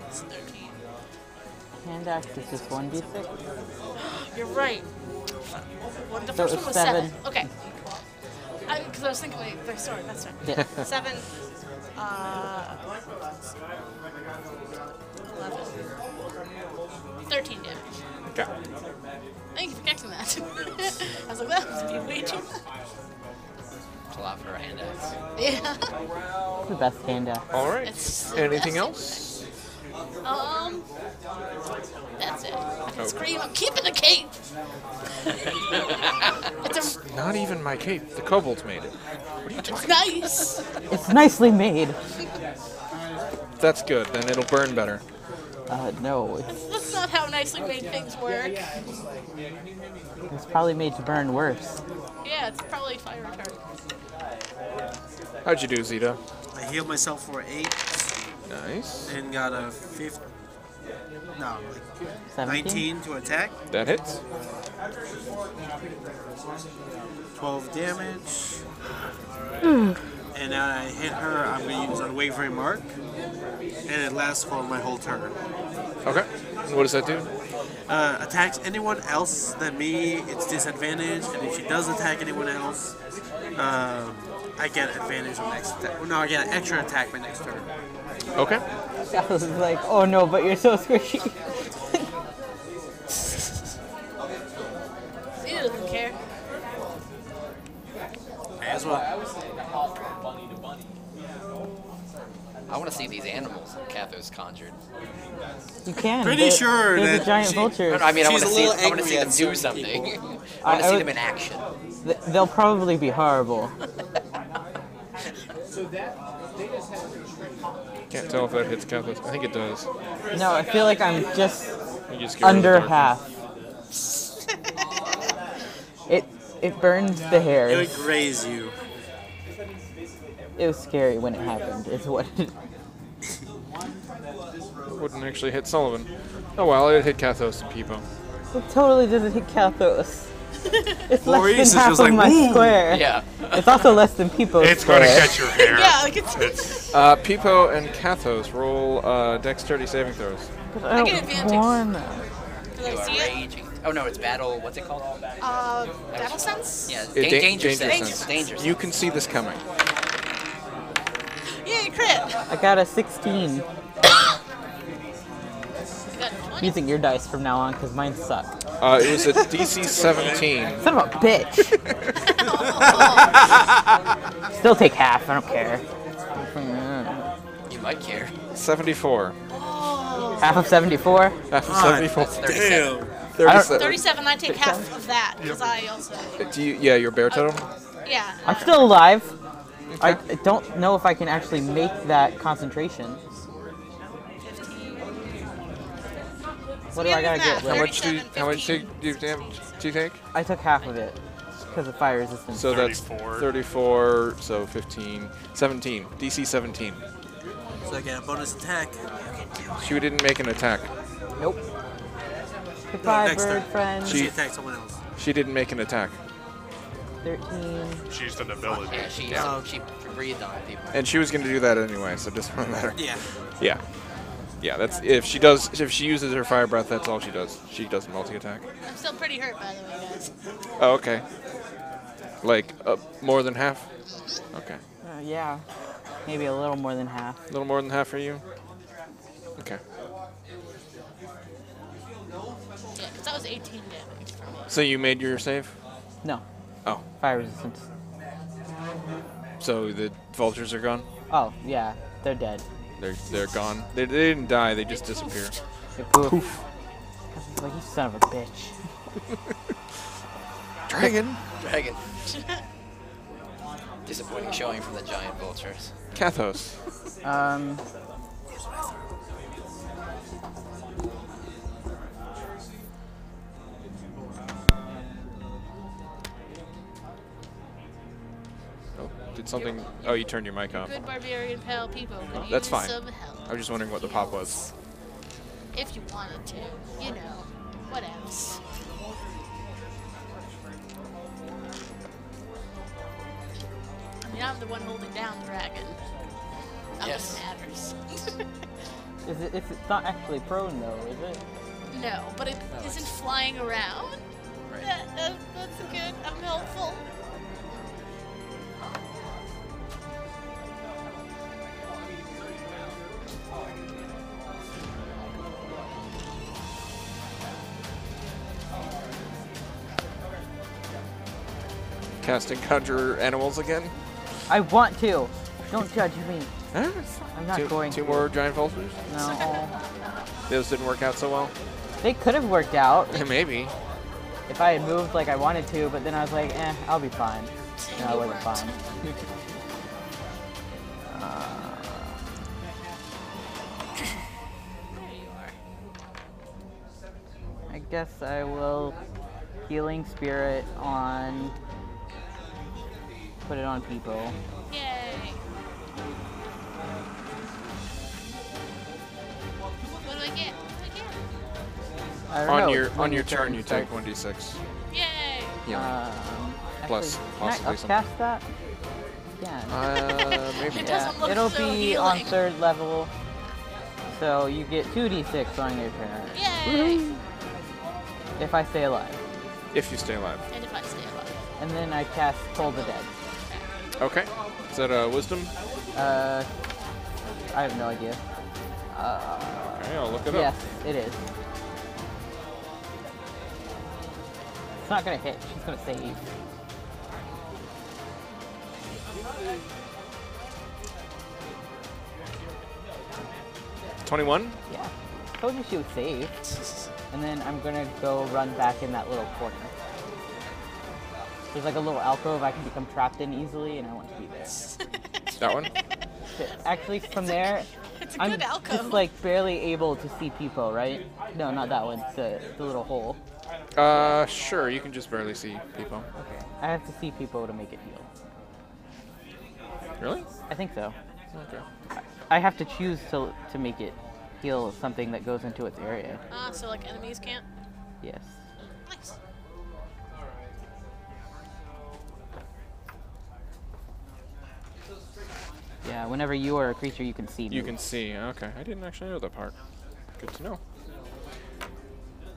It's 13. hand axe is just 1d6? You're right. The So first it's one was 7. 7. Okay. Because I was thinking, wait, sorry, that's right. Yeah. 7, 11, 13 damage. Okay. Thank you for catching that. I was like, that was way too much. It's a lot for a hand axe. Yeah. It's the best hand axe. All right. It's the Anything best. else? That's it. I can Okay. scream, I'm keeping the cape! It's Not even my cape. The kobolds made it. What are you talking? nice! It's nicely made. That's good. Then it'll burn better. No, That's not how nicely made things work. it's probably made to burn worse. Yeah, it's probably fire retardant. How'd you do, Zeta? I healed myself for 8 Nice. and got a 5th. No, 17? 19 to attack. That hits. 12 damage. And now I hit her, I'm going to use Unwavering Mark. And it lasts for my whole turn. Okay. And what does that do? Attacks anyone else than me, it's disadvantage. And if she does attack anyone else, I get advantage on next attack. No, I get an extra attack my next turn. Okay. I was like, oh no, but you're so squishy. Zeta doesn't care. As well. I want to see these animals that Cathos conjured. You can. Pretty sure There's that a giant she- vulture. I mean, I She's want to a see. little I want to see angry them at do certain something. people. I want to I see would- them in action. They'll probably be horrible. Can't tell if that hits Catholic. I think it does. No, I feel like I'm just You just get rid of the under darkness. half. It burns the It hairs. would graze you. It was scary when it happened. Is what. Wouldn't actually hit Sullivan. Oh well, it hit Cathos and Peepo. It totally doesn't hit Cathos. It's Maurice less is than half just of like, my "Woo!" square. Yeah. It's also less than Peepo's It's square. going to catch your hair. Yeah, like it's. Peepo and Cathos roll dexterity saving throws. But I I get don't advantage. wanna. Did You I are see it? raging. Oh no, it's battle. What's it called? Battle sense? Yeah, Danger danger sense. sense. Danger sense. You can see this coming. Yay, crit! I got a 16. You got 20. Using your dice from now on because mine suck. It was a DC 17. Son of a bitch. Still take half. I don't care. You might care. 74. Half of 74. Half of 74. 37. 37. 37, I take half of that, because I also. Do you? Yeah, your bear totem. Yeah. I'm still alive. I don't know if I can actually make that concentration. 15. What do I gotta get? How much do you, 37, how much 15. do you take? I took half of it because of fire resistance. So that's 34. 34. So 15, 17. DC 17. So I get a bonus attack. She didn't make an attack. Nope. Goodbye, next bird turn. friend. She attacked someone else. She didn't make an attack. 13. She used an ability. Yeah, she breathed on people. And she was going to do that anyway, so it doesn't really matter. Yeah. Yeah. Yeah, that's if she uses her fire breath, that's all she does. She doesn't multi-attack. I'm still pretty hurt, by the way, guys. Oh, okay. Like more than half? Okay. Yeah. Maybe a little more than half. A little more than half for you? Okay. Yeah, because that was 18 damage for me. So you made your save? No. Oh. Fire resistance. So the vultures are gone? Oh, yeah. They're dead. They're gone. They didn't die, they just disappear. They poof. Like, you son of a bitch. Dragon! Dragon. Disappointing showing from the giant vultures. Kathos. Oh, did something... Oh, you turned your mic off. Good barbarian pale people could That's use fine. some help. I was just wondering what the pop was. If you wanted to. You know. What else? I mean, I'm the one holding down the dragon. Not Yes. that it matters. It's not actually prone, though, is it? No, but it isn't flying around. Right. That's good. I'm helpful. Casting Conjure Animals again? I want to. Don't judge me. Huh? I'm not going to. Two more giant vultures? No. Those didn't work out so well? They could have worked out Maybe. if I had moved like I wanted to, but then I was like, I'll be fine. No, I You wasn't weren't. fine. There you are. I guess I will Healing Spirit on... Put it on people. Yay. What do I get? I don't know, it's On when your turn, you take starts. 1d6. Yay. Healing. Plus actually, possibly can I something. upcast that? Yeah. Maybe. It Yeah, doesn't look it'll so be on healing. 3rd level. So you get 2d6 on your turn. Yay. If I stay alive. If you stay alive. And if I stay alive. And then I cast Toll the Dead. Okay. Is that a wisdom? I have no idea. Okay, I'll look it Yes, up. it is. It's not gonna hit, she's gonna save. $21? Yeah. Told you she would save. And then I'm gonna go run back in that little corner. There's like a little alcove I can become trapped in easily, and I want to be there. That one? Actually, from there, It's a I'm good alcove. just like barely able to see people, right? No, not that one. The little hole. Sure, you can just barely see people. I have to see people to make it heal. Really? I think so. Okay. I have to choose to make it heal something that goes into its area. So like enemies can't? Yes. Nice. Yeah, whenever you are a creature, you can see. You move. can see. Okay, I didn't actually know that part. Good to know.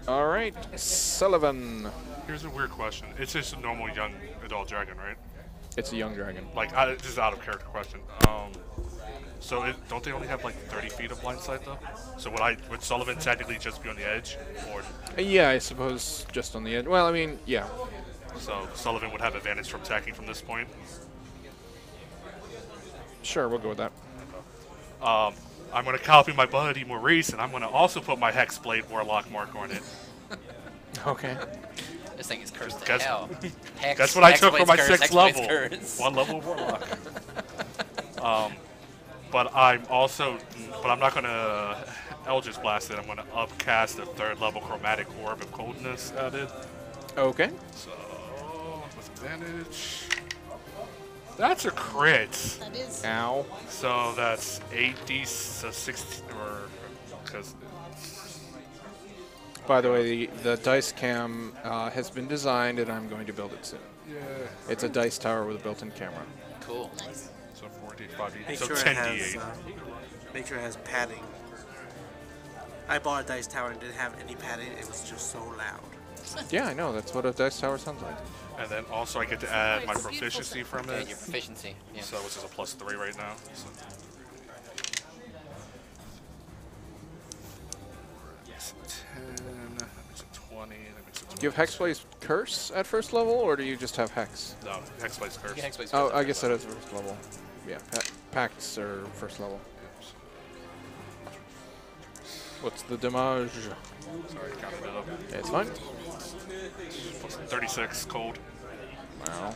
All right, Sullivan. Here's a weird question. It's just a normal young adult dragon, right? It's a young dragon. Like, this is out of character question. So don't they only have like 30 feet of blind sight though? So would Sullivan technically just be on the edge, or Yeah, I suppose just on the edge. Well, I mean, yeah. so Sullivan would have advantage from attacking from this point? Sure, we'll go with that. I'm gonna copy my buddy Maurice, and I'm gonna also put my Hexblade Warlock mark on it. Okay. This thing is cursed to Guess- hell. Hex, That's what I took for my Hexblade's 6th curse, level. Hexblade's curse. 1 level Warlock. But I'm not gonna Eldritch Blast it. I'm gonna upcast a 3rd level Chromatic Orb of Coldness added. Okay. So, with advantage. That's a crit. That is. Ow. So that's 8d, so 16, or, because By the way, the dice cam has been designed, and I'm going to build it soon. Yeah. It's a dice tower with a built-in camera. Cool. Nice. So 4d5d. Make So sure it 10d8. has. Make sure it has padding. I bought a dice tower and didn't have any padding. It was just so loud. Yeah, I know. That's what a dice tower sounds like. And then also I get to add my It's beautiful proficiency stuff. from Yeah, it. your proficiency. Yeah. So which is a +3 right now. So. That's a 10, that makes it 20, that makes it 20. Do you have Hexblade's Curse at first level, or do you just have Hex? No, Hexblade's Curse. Yeah, Hexblade's Oh, first I level. guess that is first level. Yeah, Pacts are first level. What's the damage? Sorry, counted it up. Yeah, it's fine. Plus 36 cold. Wow.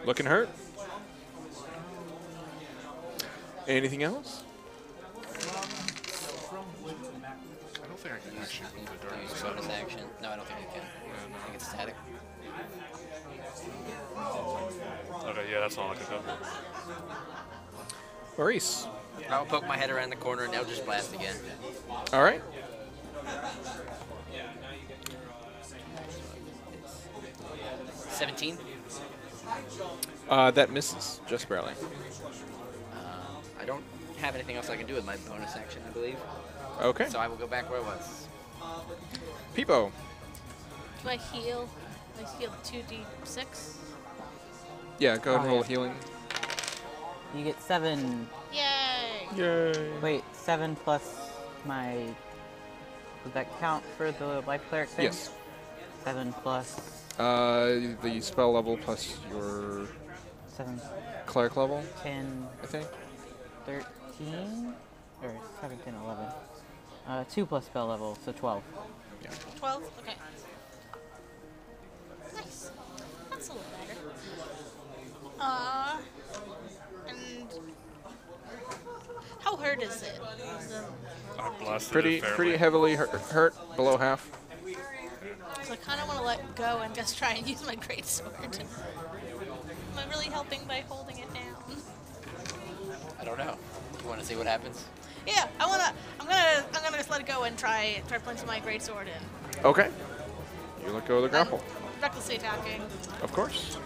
Looking hurt? Anything else? I don't think I can actually move it during Use this bonus setting. action. No, I don't think you can. I think it's static. Okay, yeah, that's all I could do. Maurice. I'll poke my head around the corner and they'll just blast again. All right. 17. That misses, just barely. I don't have anything else I can do with my bonus action, I believe. Okay. So I will go back where I was. Peepo. Do I heal? I heal 2d6. Yeah, go ahead and Oh, roll yeah. healing. You get 7. Yay! Yay. Wait, 7 plus my. Would that count for the life cleric thing? Yes. 7 plus The spell level plus your 7, cleric level, 10, I think. 13? Or 7, 10, 11. 2 plus spell level, so 12. 12? Okay. Nice. That's a little better. And how hurt is it? I blasted Pretty it fairly. pretty heavily hurt, below half. So I kind of want to let go and just try and use my greatsword. Am I really helping by holding it down? I don't know. You want to see what happens? Yeah, I'm gonna just let it go and try punching my greatsword in. Okay. You let go of the grapple. Recklessly attacking. Of course.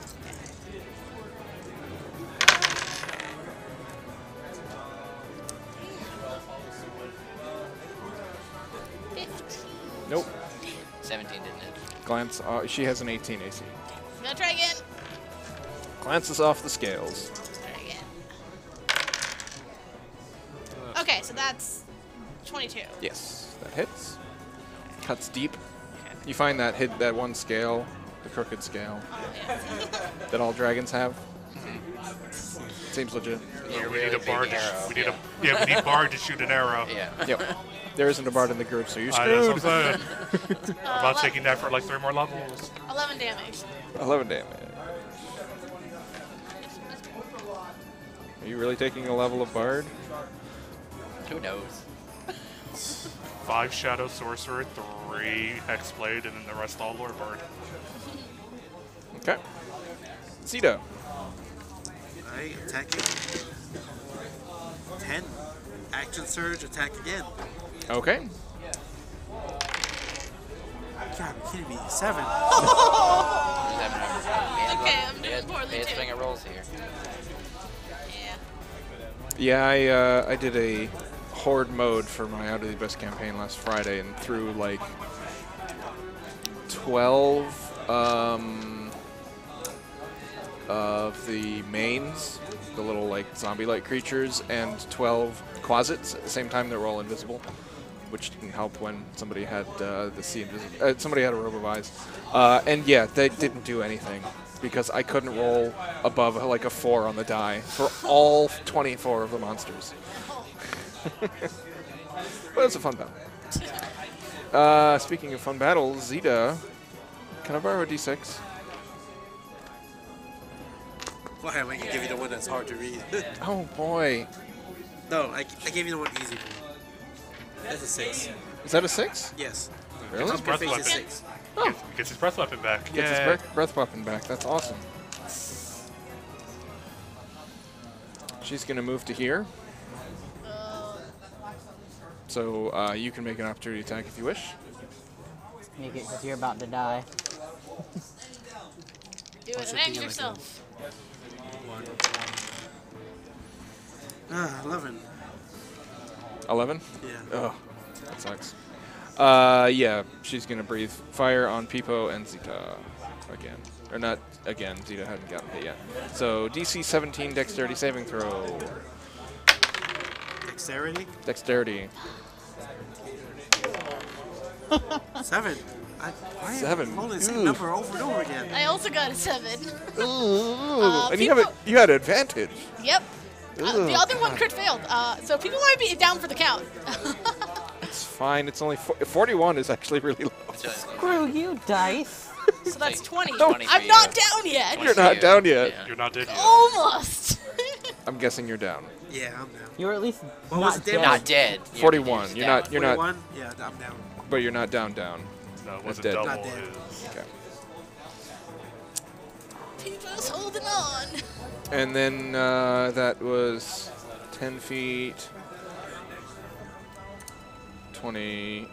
Nope. 17 didn't hit. Glance. She has an 18 AC. I'm gonna try again. Glances off the scales. Try again. Okay, so that's 22. Yes, that hits. Cuts deep. You find that hit that one scale, the crooked scale, Oh, yeah. that all dragons have. Seems legit. You're We really need a big bard. arrow. We need we need bard to shoot an arrow. Yeah. Yep. There isn't a bard in the group, so you're That's what screwed. I'm saying. I'm about taking that for like 3 more levels. 11 damage. 11 damage. Are you really taking a level of bard? Who knows? 5 shadow sorcerer, 3 hexblade, and then the rest all lore bard. Okay. Zito. Alright, attacking. 10. Action surge, attack again. Okay. God, you're kidding me. 7. Okay, I'm doing poorly Pay too. swing of rolls here. Yeah. Yeah, I did a horde mode for my Out of the Abyss campaign last Friday and threw like 12 of the mains, the little like zombie-like creatures, and 12 closets at the same time. They were all invisible, which didn't help when somebody had somebody had a robe of eyes, and yeah, they didn't do anything because I couldn't roll above like a 4 on the die for all 24 of the monsters. But it's a fun battle. Speaking of fun battles, Zeta, can I borrow a d6? Why am I gonna give you the one that's hard to read? Oh boy, No, I gave you the one easy. That's a 6. is that a 6? Yes. Really? His breath Face weapon. is 6. Gets his breath weapon back. Gets his Yay. breath weapon back. That's awesome. She's gonna move to here. So you can make an opportunity attack if you wish. Make it because you're about to die. Do it, avenge yourself. 11. 11? Yeah. Oh, that sucks. Yeah, she's gonna breathe fire on Peepo and Zeta again. Or not again, Zeta hadn't gotten hit yet. So DC 17 dexterity saving throw. Dexterity? Dexterity. 7. Why am I 7. rolling the same Ooh. number over and over again? I also got a 7. And you had advantage. Yep. The other one crit failed, so people might be down for the count. It's fine. It's only 41 is actually really low. Screw you, dice. So that's 20. 20 for I'm you. not down yet. You're not down yet. Yeah. You're not dead yet. Almost. I'm guessing you're down. Yeah, I'm down. You're at least What was not the dead. Not dead. 41. You're not. You're not. 41? Yeah, I'm down. But you're not down. Down. No, it wasn't dead. double. Not dead. Okay. People's holding on. And then that was 10 feet. 20,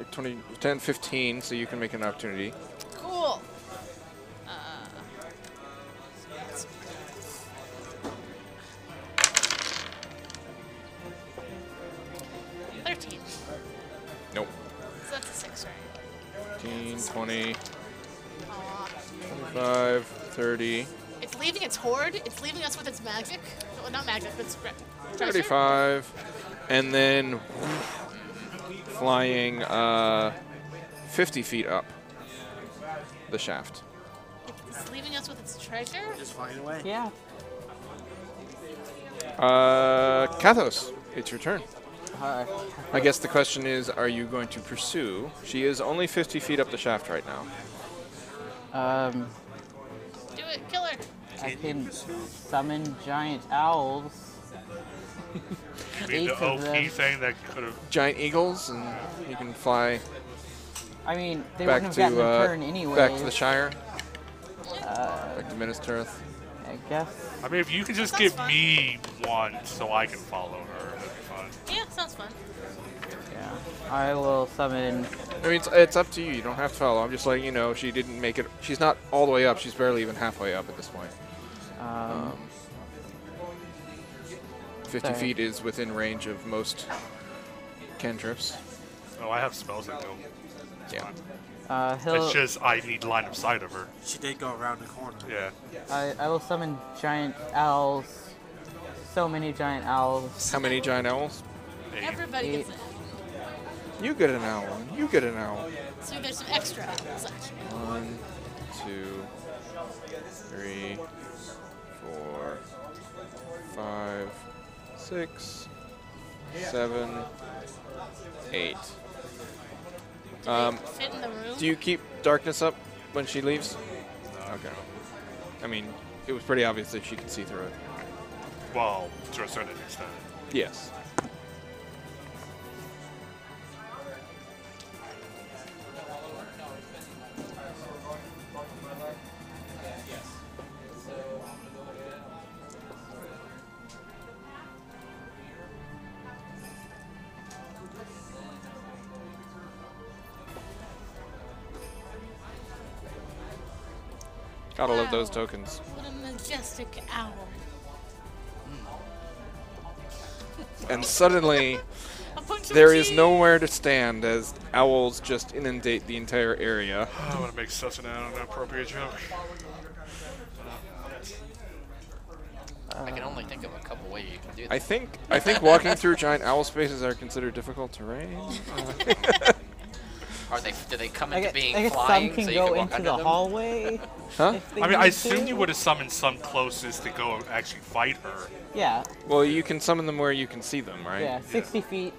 10, 15. So you can make an opportunity. Cool. 13. Nope. So that's a 6, right? 15, 20, Aw. 25, 30, It's leaving its horde. It's leaving us with its magic. Well, not magic, but its treasure. 35, and then flying 50 feet up the shaft. It's leaving us with its treasure. Just flying away. Yeah. Kathos, it's your turn. Uh, I guess the question is, are you going to pursue? She is only 50 feet up the shaft right now. Do it. Kill her. I can summon giant owls. You mean the 8 of OP them. thing that could have. Giant eagles, and you can fly I mean, they back wouldn't to have gotten a turn anyway. back to the Shire, back to Minas Tirith. I guess. I mean, if you could just Sounds give fun. me one so I can follow her, that'd be fun. Yeah, sounds fun. Yeah. I will summon. I mean, it's up to you. You don't have to follow. I'm just letting you know she didn't make it. She's not all the way up. She's barely even halfway up at this point. 50 sorry. feet is within range of most cantrips. Oh, I have spells that go. Yeah. He'll. It's just I need line of sight of her. She did go around the corner. Yeah. I will summon giant owls. So many giant owls. How many giant owls? Hey, Everybody gets it. You get an owl. You get an owl. So there's some extra owls, actually. 1, 2, 3, 4, 5, 6, 7, 8. Do they fit in the room? Do you keep darkness up when she leaves? Okay. I mean, it was pretty obvious that she could see through it. well, to a certain extent. Yes. Gotta love those tokens. What a majestic owl. And suddenly, A bunch of there is cheese. nowhere to stand as owls just inundate the entire area. I want to make such an inappropriate joke. I can only think of a couple ways you can do that. I think walking through giant owl spaces are considered difficult terrain. Are they? Do they come I into guess, being I guess flying some can so you go can walk into under the them? hallway. Huh? if they I mean, I need assume to. you would have summoned some closest to go and actually fight her. Yeah. Well, you can summon them where you can see them, right? Yeah. 60 feet.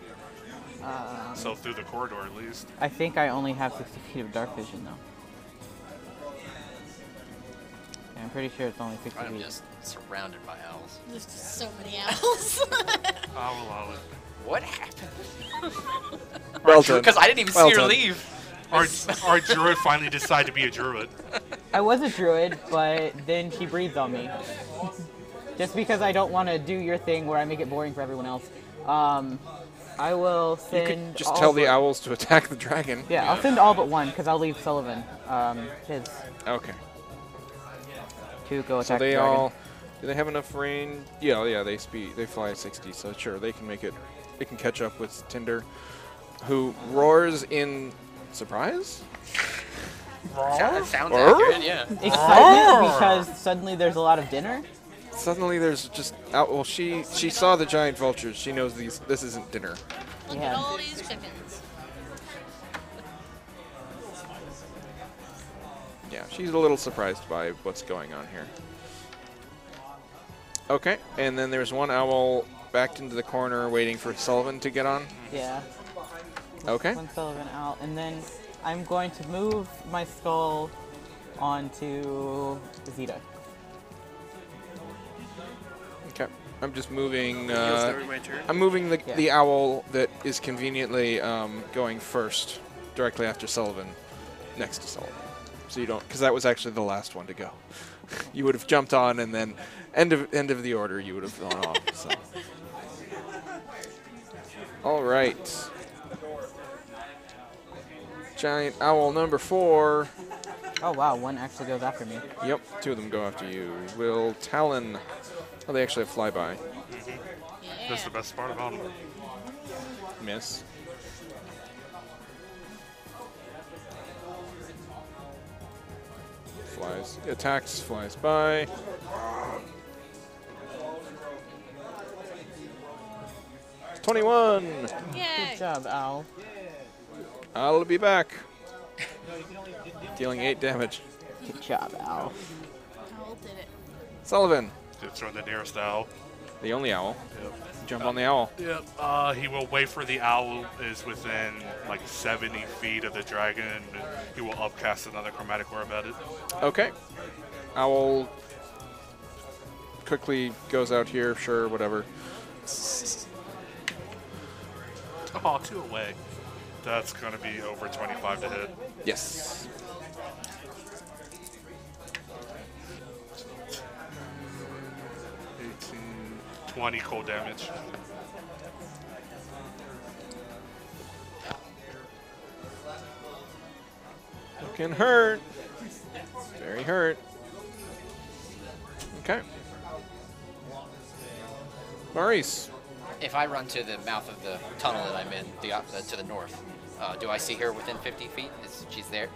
So through the corridor at least. I think I only have 60 feet of dark vision though. Yeah, I'm pretty sure it's only 60 I'm feet. just surrounded by owls. There's just so many owls. Owl, owl. What happened? Well done. Because I didn't even Well see her done. leave. Our druid finally decided to be a druid. I was a druid, but then she breathes on me. Just because I don't want to do your thing where I make it boring for everyone else. I will You send. could just all tell the but- owls to attack the dragon. Yeah, I'll send all but one because I'll leave Sullivan his Okay. to go So attack the they dragon. all. Do they have enough range? Yeah, yeah. They fly at 60, so sure they can make it. They can catch up with Tinder, who roars in surprise. Sounds Or? accurate, yeah. Excitement because suddenly there's a lot of dinner. Suddenly there's just out. Well, she saw the giant vultures. She knows these. This isn't dinner. Look Yeah. at all these chickens. Yeah, she's a little surprised by what's going on here. Okay, and then there's one owl backed into the corner waiting for Sullivan to get on. Yeah. Okay. One Sullivan out, and then I'm going to move my skull onto Zeta. Okay. I'm just moving. My turn. I'm moving the Yeah. the owl that is conveniently going first, directly after Sullivan, next to Sullivan. So you don't, because that was actually the last one to go. You would have jumped on, and then end of the order, you would have gone off. So. All right. Giant owl number 4. Oh wow, one actually goes after me. Yep, 2 of them go after you. Will Talon? Oh, they actually have flyby. That's the best part about them. Miss. Flies. Attacks, flies by. $21. Yay! Good job, Al. I'll be back. Dealing 8 damage. Good job, Al. Owl did it. Sullivan, It's on the nearest owl. the only owl. Jump on the owl. Yep. He will wait for the owl is within like 70 feet of the dragon, and he will upcast another chromatic orb at it. Okay. Owl quickly goes out here. Sure, whatever. Oh, 2 away. That's gonna be over 25 to hit. Yes. Eighteen, 20 cold damage. Looking hurt. Very hurt. Okay. Maurice. If I run to the mouth of the tunnel that I'm in, to the north, do I see her within 50 feet? She's there?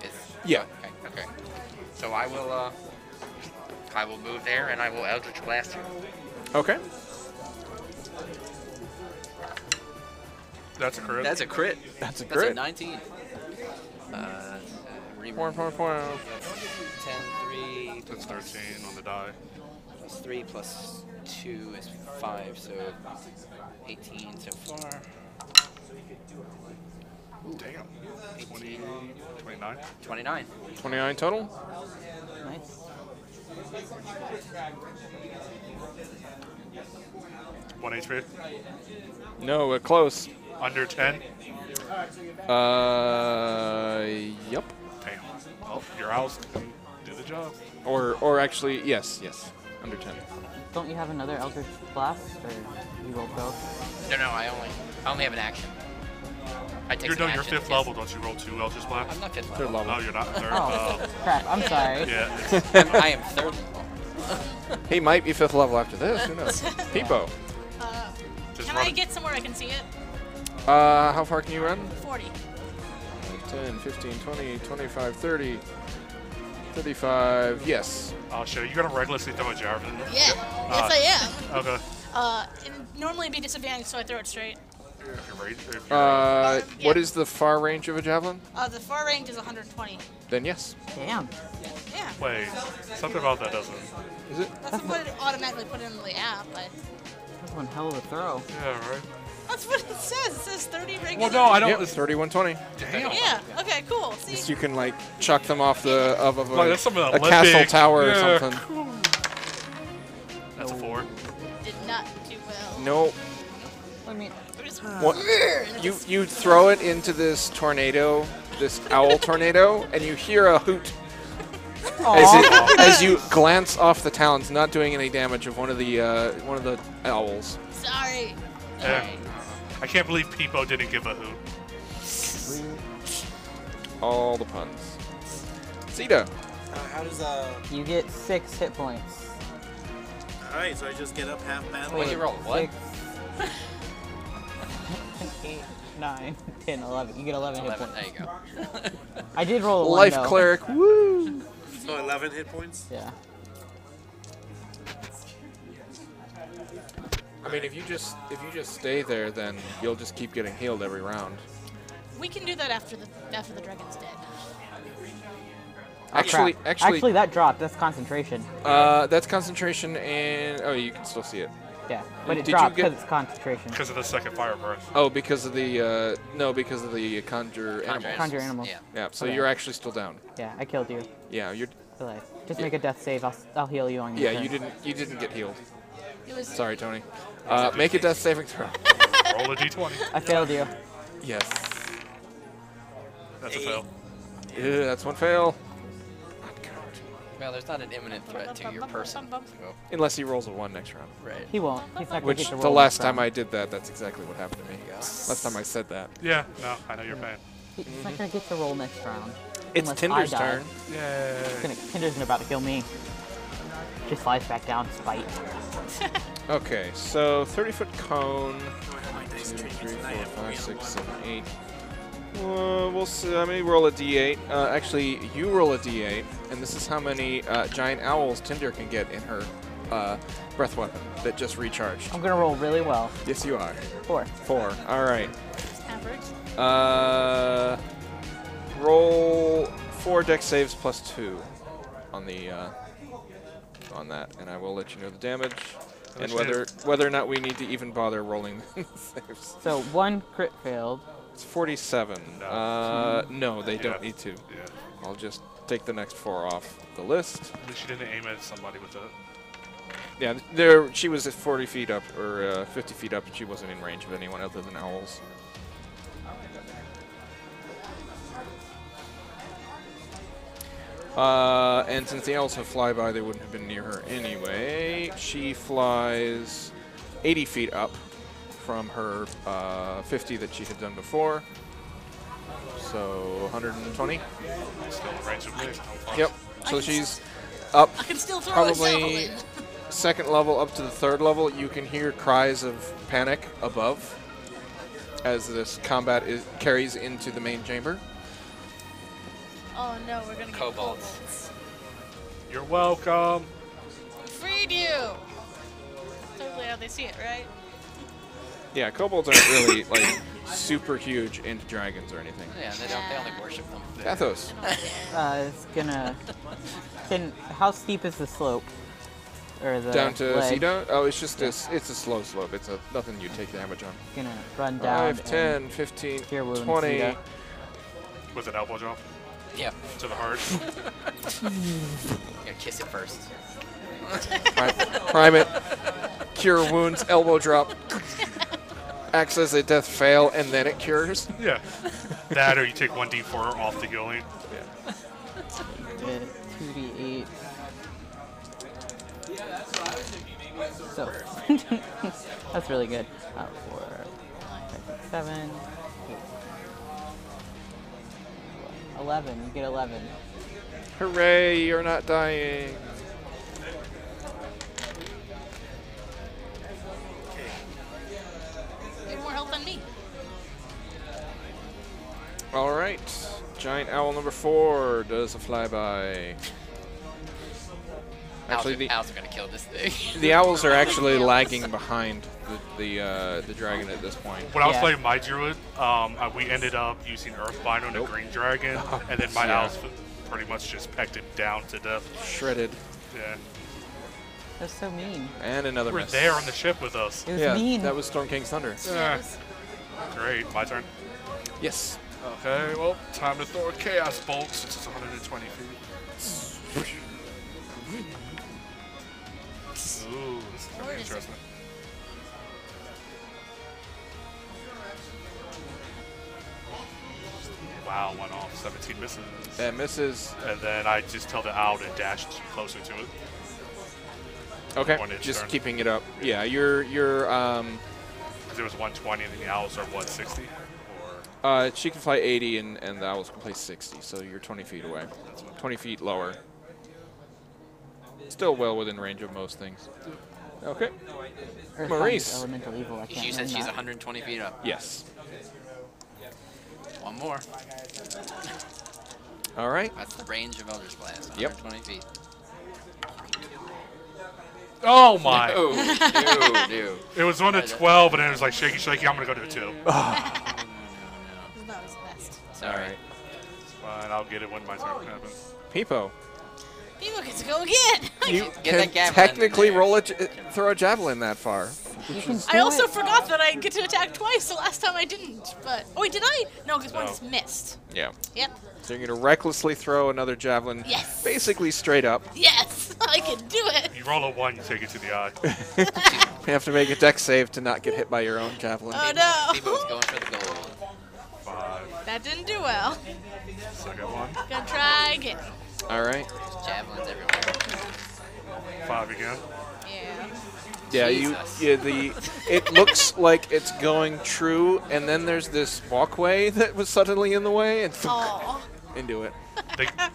Yeah. Okay. So I will move there and I will Eldritch Blast her. Okay. That's a crit. That's a crit. That's a That's crit. a 19. Four, 10, 3, That's 13 on the die. plus 3 plus 2 is 5, so 18 so far. Damn. 20, 29. 29. 29 total. Nice. 1 HP. No, close. Under 10. Yep. Damn. Well, your owls can do the job. Or actually, yes. Under 10. Don't you have another Eldritch Blast, or you rolled both? No, I only have an action. I take You're some done your action, 5th yes. level, don't you roll 2 Eldritch Blasts? I'm not 5th Third level. level. No, you're not. Third. Oh, crap, I'm sorry. Yeah. It's, I am 3rd level. He might be 5th level after this. Who knows? Peepo. just Can run I it. get somewhere I can see it? How far can you run? 40. 10, 15, 20, 25, 30, 35. Yes. I'll show you. You got a recklessly throw a javelin. Yeah. Yes, I am. Okay. It'd normally be disadvantaged, so I throw it straight. If you're ready. If you're What Yeah. is the far range of a javelin? The far range is 120. Then yes. Damn. Yeah. Wait, something about that doesn't. Is it? That's what it automatically put in the app, but That's one hell of a throw. Yeah, right. that's what it says. It says 30 regular. Well, no, I don't. Yep. It's 3120. damn. Yeah. Okay. Cool. See. So you can like chuck them off the of a, Like, that's some a Olympic- castle tower yeah, or something. cool. That's a 4. Did not do well. No. I mean, What? You throw it into this tornado, this owl tornado, and you hear a hoot as you glance off the talons, not doing any damage of one of the owls. Sorry. Yeah. Sorry. I can't believe Peepo didn't give a hoot. All the puns. Zeta. How does You get 6 hit points. All right, so I just get up half battle. What'd you roll? What? 6, 8, 9, 10, 11. You get 11 hit 11. points. There you go. I did roll a 1 Life though. cleric. Woo! So 11 hit points. Yeah. I mean, if you just stay there, then you'll just keep getting healed every round. We can do that after the dragon's dead. Actually, Actually, that dropped. That's concentration. that's concentration, and oh, you can still see it. Yeah, but it Did you dropped get- because it's concentration. Because of the second fire breath. Oh, because of the no, because of the conjure animals. Conjure animals. Yeah. Yeah, so Okay. you're actually still down. Yeah, I killed you. Yeah, you're. Delay. Just make a death save. I'll heal you on your Yeah, turn. you didn't get healed. It was Sorry, Tony. Make a death saving throw. Roll a d20. I failed you. Yes. That's a fail. Yeah, that's one fail. Well, there's not an imminent threat to your person. So, Unless he rolls a 1 next round. right. He won't. He's not gonna Which get to the roll last next time round. I did that, that's exactly what happened to me. Last time I said that. Yeah, no, I know your pain. He's not gonna get to roll next round. It's Unless Tinder's I die. turn. Yay. Tinder's about to kill me. Just slides back down, spite. Okay, so 30-foot cone. My dice 2, treat me 3, 4, tonight. 5, 6, 7, 8. We'll see. Let me roll a d8. Actually, you roll a d8, and this is how many giant owls Tinder can get in her breath weapon that just recharged. I'm gonna roll really well. Yes, you are. 4. 4. All right. average. Roll 4 dex saves plus 2 on the on that, and I will let you know the damage and whether or not we need to even bother rolling saves. So 1 crit failed. It's 47. No, they don't need to. Yeah. I'll just take the next 4 off the list. At least you didn't aim at somebody with it. Yeah, there. She was at 40 feet up or 50 feet up, and she wasn't in range of anyone other than owls. And since the owls have flyby, they wouldn't have been near her anyway. She flies 80 feet up from her 50 that she had done before. So 120. Still in range of me. Yep. So she's up I can still throw a shovel probably in. 2nd level up to the 3rd level. You can hear cries of panic above as this combat carries into the main chamber. Oh no, we're gonna get Kobolds. kobolds. You're welcome. Freed you! Totally how they see it, right? Yeah, kobolds aren't really like super huge into dragons or anything. Yeah, they only worship them. Gathos. It's gonna. How steep is the slope? Or the Down to ledge? Zeta? Oh, it's just it's a slow slope. It's nothing you take damage on. Gonna run down. 5, 10, 15, Cure wounds, 20. Zeta. With an elbow drop Yeah. to the heart. You gotta kiss it first. Prime it. Cure wounds. Elbow drop. Acts as a death fail, and then it cures. Yeah. That or you take 1d4 off the healing. Yeah. 2d8. So, that's really good. 4, 5, 6, 7, 8. 11. You get 11. Hooray! You're not dying. You have more health than me. All right. Giant owl number 4 does a flyby. Actually, Owls are gonna kill this thing. the owls are actually lagging behind the dragon at this point. When I was Yeah. playing my druid, we ended up using Earthbind on the green dragon, and then my Yeah. owls pretty much just pecked him down to death. Shredded. Yeah. That's so mean. And another You were miss. there on the ship with us. It was Yeah, mean. that was Storm King's Thunder. Yeah. Great. My turn. Yes. Okay, well, time to throw a Chaos Bolt since it's 120 feet. Ooh, this is gonna Where be is it? interesting. Wow, went off. 17 misses. That misses. And then I just tell the owl to dash closer to it. Okay. One inch Just turn. keeping it up. Yeah, you're Because it was 120 and the owls are what, 60? She can fly 80 and the owls can fly 60, so you're 20 feet away. 20 feet lower. Still well within range of most things. Okay. Earth Maurice. Sign is elemental evil. I can't She said learn she's that. 120 feet up. Yes. One more. All right. That's the range of Eldritch Blast. Yep. 120 feet. Oh my! No. It was on a 12, and then it was like shaky, shaky. I'm gonna go to a 2. That was the best. Sorry. Fine, I'll get it when my turn happens. Peepo. People get to go again. You Get can that javelin technically in there. throw a javelin that far. You can I do also it. forgot that I get to attack twice. The last time I didn't. But oh wait, did I? No, because one No. just missed. Yeah. Yep. So you're going to recklessly throw another javelin. Yes. Basically straight up. Yes, I can do it. You roll a 1, you take it to the eye. You have to make a dex save to not get hit by your own javelin. Oh no. Peebo's going for the gold. 5. That didn't do well. Second one. Gonna try again. All right. Javelins everywhere. 5 again. Yeah. Yeah, Jesus. it looks like it's going true, and then there's this walkway that was suddenly in the way, and Oh. into it.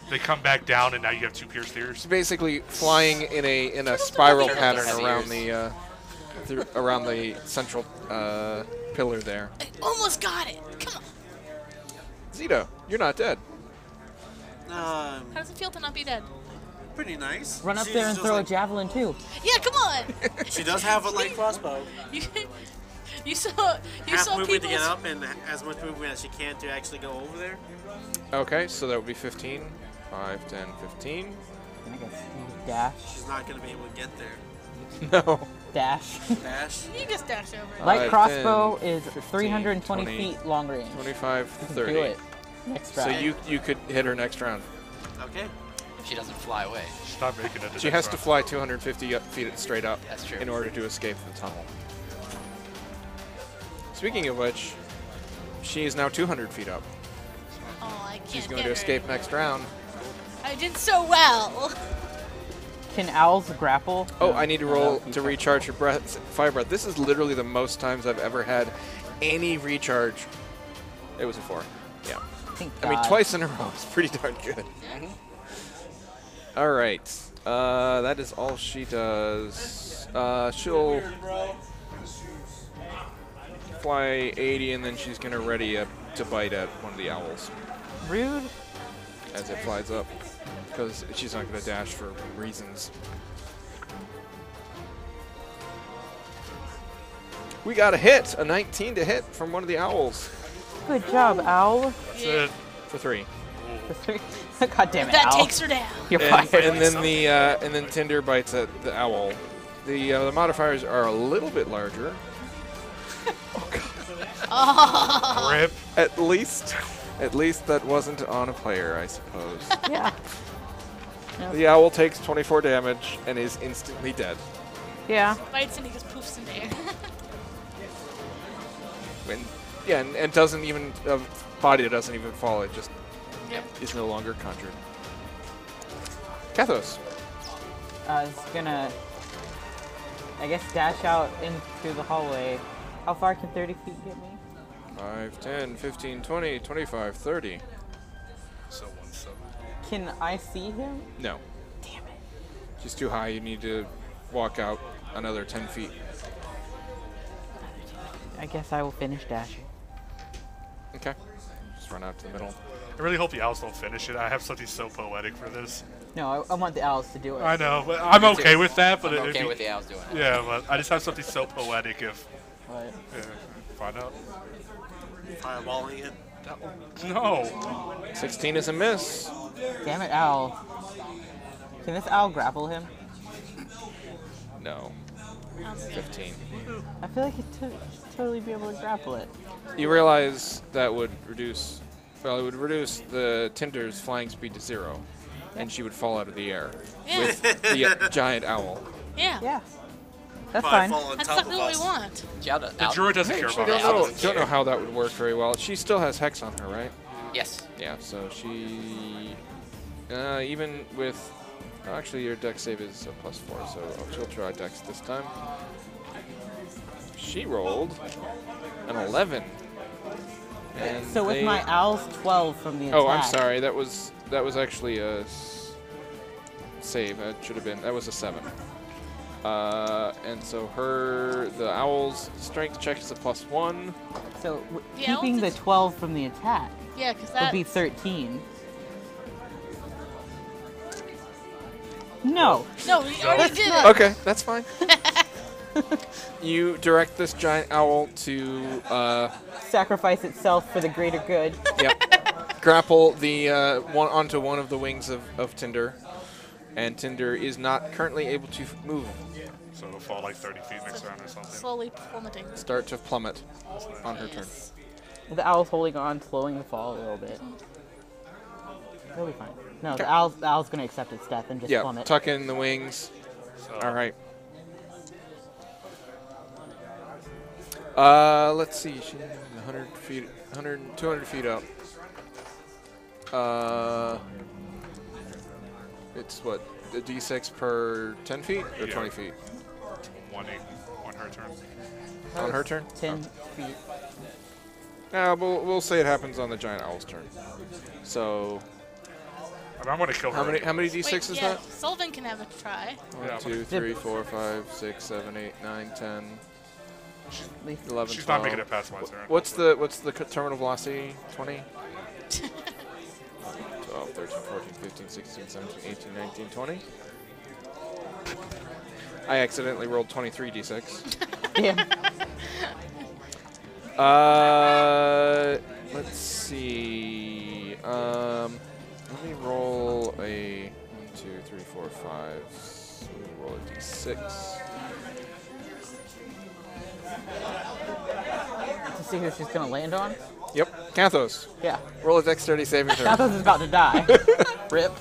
They come back down, and now you have 2 pierced ears. It's basically flying in a spiral Turtles pattern have around ears. the around the central pillar there. I almost got it. Come on. Zito, you're not dead. How does it feel to not be dead? Pretty nice. Run up She's there and just throw a like- javelin too. Yeah, come on. She does have a light crossbow. You saw Half movement to get people's- up and as much movement as she can to actually go over there. Okay, so that would be 15. 5, 10, 15. I guess dash. She's not going to be able to get there. No. Dash. Dash. You just dash over. Light 5, crossbow 10, is 15, 320 20, feet long range. 25, You can 30. do it. Next So round. you could hit her next round. Okay. If she doesn't fly away. Stop making it. She has to fly 250 feet straight up That's true. in order to escape the tunnel. Speaking of which, she is now 200 feet up. Oh, I can't She's going get to her. escape next round. I did so well. Can owls grapple? Oh, I need to roll No, to recharge your breath, fire breath. This is literally the most times I've ever had any recharge. It was a 4. Yeah. Thank I mean, God. twice in a row is pretty darn good. All right. That is all she does. She'll fly 80, and then she's going to ready up to bite at one of the owls Rude. as it flies up, because she's not going to dash for reasons. We got a hit, a 19 to hit from one of the owls Good job, owl. That's it. for 3. God damn it, That owl. takes her down. You're And, fired. and then Tinder bites at the owl. The modifiers are a little bit larger. Rip. At least that wasn't on a player, I suppose. Yeah. The owl takes 24 damage and is instantly dead. Yeah. Bites and he just poofs in the air. And doesn't even body doesn't even fall. It just Yep. is no longer conjured. Kathos. It's gonna, I guess, dash out into the hallway. How far can 30 feet get me? 5, 10, 15, 20, 25, 30. So 1-7. Can I see him? No. Damn it. She's too high. You need to walk out another 10 feet. I guess I will finish dashing. Okay. Just run out to the middle. I really hope the owls don't finish it. I have something so poetic for this. No, I want the owls to do it. I know, but I'm Me too. okay with that. But I'm it'd okay be- with the owls doing it. Yeah, but I just have something so poetic if But find out. Fireballing it. No. 16 is a miss. damn it, owl. Can this owl grapple him? No. 15. I feel like it should totally be able to grapple it. You realize that would reduce, well, it would reduce the Tinder's flying speed to 0, and she would fall out of the air Yeah. with the giant owl. Yeah. Yeah. That's Probably fine. fall on That's top exactly of what we us. want. The druid doesn't care Actually, about don't us. know, don't know how that would work very well. She still has Hex on her, right? Yes. Yeah, so she, even with, actually your Dex save is a +4, so she'll try Dex this time. she rolled an 11. And So with my owl's 12 from the attack. Oh, I'm sorry. That was actually a save. That should have been. That was a 7. And so the owl's strength check is a +1. So The keeping the owl's- 12 from the attack Yeah, because would that. be 13. No. No, we already did it. Okay, that's fine. You direct this giant owl to Sacrifice itself for the greater good. grapple the onto one of the wings of Tinder, and Tinder is not currently able to move. So it'll fall like 30 feet next round or something. Slowly plummeting. Start to plummet on her turn. Yes. The owl's holding on, slowing the fall a little bit. It'll be fine. No, the owl's gonna accept its death and just Yeah, plummet. tuck in the wings. So, All right. Let's see. She's 100 feet, 200 feet up. It's what, a d6 per 10 feet or Yeah. 20 feet 1 on her turn. on her turn? 10 feet. We'll say it happens on the giant owl's turn. So I mean, I'm gonna kill her. how many d6 Wait, is yeah, that? Sullivan can have a try. Yeah, 1, 2, 3, 4, 5, 6, 7, 8, 9, 10, 11, She's 12. not making it past my turn. What's the terminal velocity? 20? 12, 13, 14, 15, 16, 17, 18, 19, 20. I accidentally rolled 23 d6. Yeah. Let's see. Let me roll a 1, 2, 3, 4, 5. So we roll a d6. To see who she's gonna land on? Yep, Kathos. Yeah. Roll a dexterity saving throw. Kathos is about to die. Rip.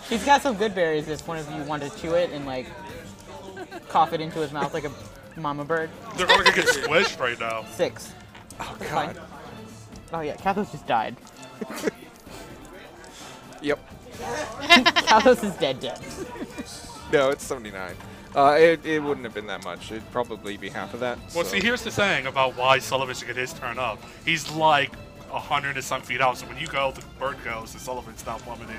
He's got some good berries if one of you want to chew it and like cough it into his mouth like a mama bird. They're gonna get squished right now. 6. Oh That's god. fine. Oh yeah, Kathos just died. Yep. Kathos is dead. No, it's 79. It wouldn't have been that much. It'd probably be half of that. Well, so. see, here's the thing about why Sullivan should get his turn up. He's like 100 and some feet out, so when you go, the bird goes, and Sullivan's not plummeting.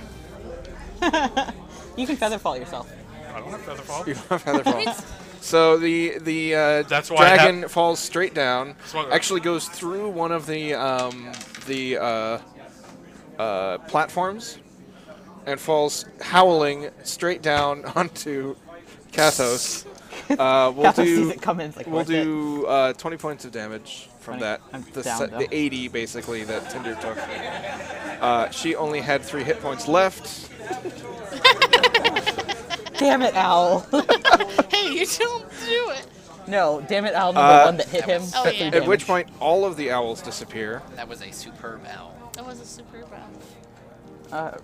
You can feather fall yourself. I don't have feather fall. You have feather fall. So the That's why I dragon falls straight down. why- Actually goes through one of the platforms and falls howling straight down onto Kathos. We'll Kathos sees do it coming. It's like, we'll worth it. do 20 points of damage from 20. that. I'm The, down, the though. 80 basically that Tinder took. She only had 3 hit points left. Damn it, Owl. Hey, you don't do it. No, damn it, Owl, the one that hit him. Oh, for yeah. 3 At At which damage. point all of the owls disappear. That was a superb owl. That was a super round.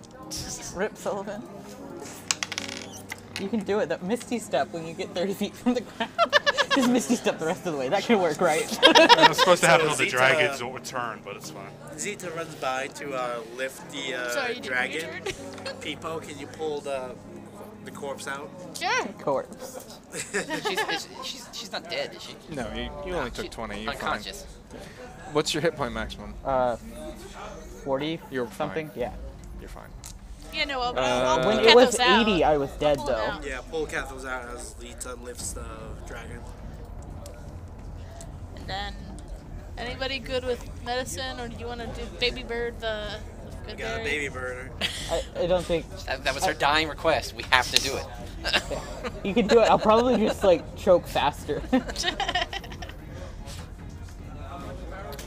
Rip Sullivan. You can do it. That Misty Step when you get 30 feet from the ground. Just Misty Step the rest of the way. That can work, right? It was supposed to happen on the Zeta- dragon's turn, but it's fine. Zeta runs by to lift the Sorry, you didn't dragon. return. Peepo, can you pull the corpse out? Sure. Corpse. She's not dead, is she? No, you only took 20. You're fine. Unconscious. What's your hit point maximum? 40 You're something? fine. Yeah. You're fine. Yeah, no, I'll When pull it was Kathos out. 80, I was dead, Pull him though. out. Yeah, pull Kathos out as Zeta lifts the dragon. And then, anybody good with medicine, or do you want to do baby bird the good Got a berry? baby burner. I don't think That was her dying request. We have to do it. you can do it. I'll probably just, like, choke faster.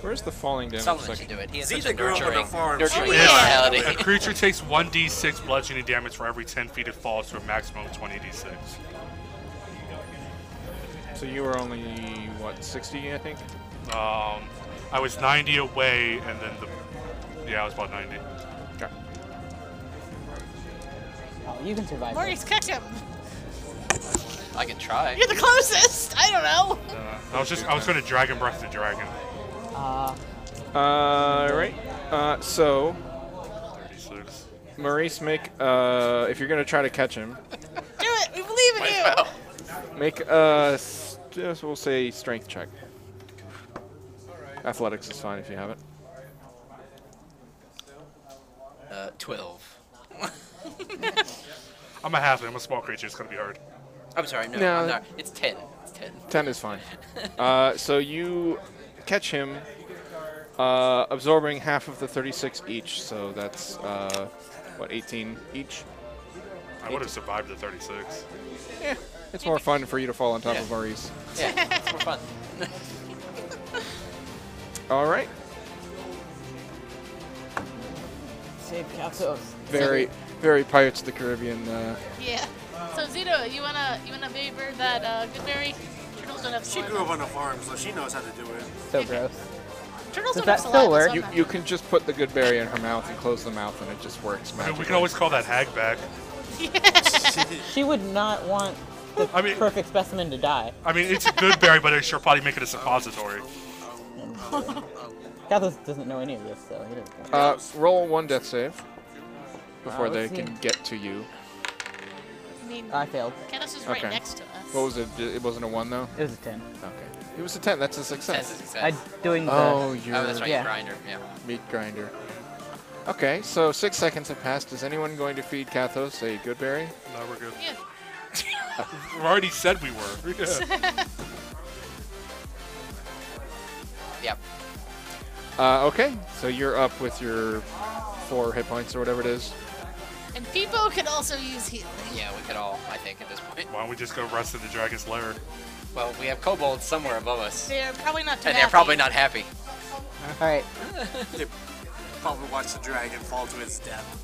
Where's the falling damage Sullivan section? should do it. He has Zeta such a grew up on a nurturing, farm. nurturing Oh, yeah. personality. A creature takes 1d6 bludgeoning damage for every 10 feet it falls to a maximum of 20d6. So you were only, what, 60, I think? I was 90 away, and then I was about 90. Okay. Oh, you can survive. Maurice, kick him. I can try. You're the closest. I don't know. I was going to dragon breath the dragon. Right. So, 36. Maurice, make, if you're going to try to catch him, Do it. We believe in Might you. as well. make, just we'll say strength check. Athletics is fine if you have it. 12. I'm a halfling. I'm a small creature. It's gonna be hard. I'm sorry, no, No. I'm not. It's 10. It's 10. 10 is fine. So you catch him, absorbing half of the 36 each. So that's, what, 18 each? I would have survived the 36. Yeah, it's more fun for you to fall on top Yeah. of Maurice. Yeah, it's more fun. All right. Save Kathos. Very, very Pirates of the Caribbean. Yeah. So Zito, you wanna favor that Goodberry? Turtles don't have She saliva. grew up on a farm, so she knows how to do it. So gross. Turtles Does don't that have still saliva, work? so I'm You, not- you can just put the good berry in her mouth and close the mouth, and it just works I mean, magically. we can always call that hag back. She would not want the I mean- perfect specimen to die. I mean, it's a good berry, but she'll probably make it a suppository. Kathos doesn't know any of this, so he doesn't. Roll 1 death save before they let's see. can get to you. I mean, I failed. Candace is right Okay. next to us. What was it? It wasn't a 1 though. It was a 10. Okay. It was a 10. That's a success. I'm doing the. Oh, you're Oh, that's right, Yeah. grinder. Yeah. meat grinder. Okay, so 6 seconds have passed. Is anyone going to feed Kathos a good berry? No, we're good. Yeah. We've already said we were. Yeah. Yep. Okay, so you're up with your 4 hit points or whatever it is. And people could also use healing. Yeah, we could all, I think, at this point. Why don't we just go rest in the dragon's lair? Well, we have kobolds somewhere above us. They're probably not too And happy. they're probably not happy. All right. They probably watch the dragon fall to its death.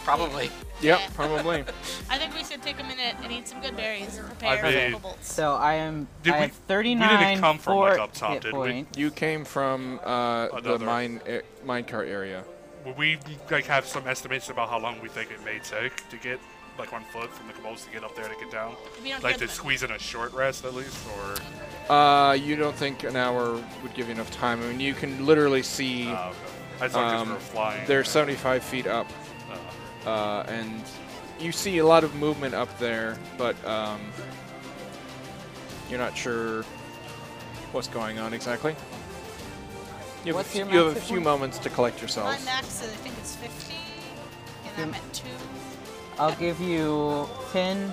Probably. Yep, Yeah. probably. I think we should take a minute and eat some good berries and I prepare mean- for bolts. So I am. Did I we- have 39 we didn't come from, like, up top, hit did we? points. You came from the Another. minecart area. Will we like have some estimates about how long we think it may take to get like on foot from the kobolds to get up there to get down? We don't Like get to the- squeeze in a short rest at least, or You don't think an hour would give you enough time? I mean, you can literally see okay. I thought because we were flying. they're 75 feet up, and you see a lot of movement up there, but you're not sure what's going on exactly. You have, What's your you have a max hit few point? moments to collect My yourselves. max, I think it's 50, and I'm at 2. I'll give you 10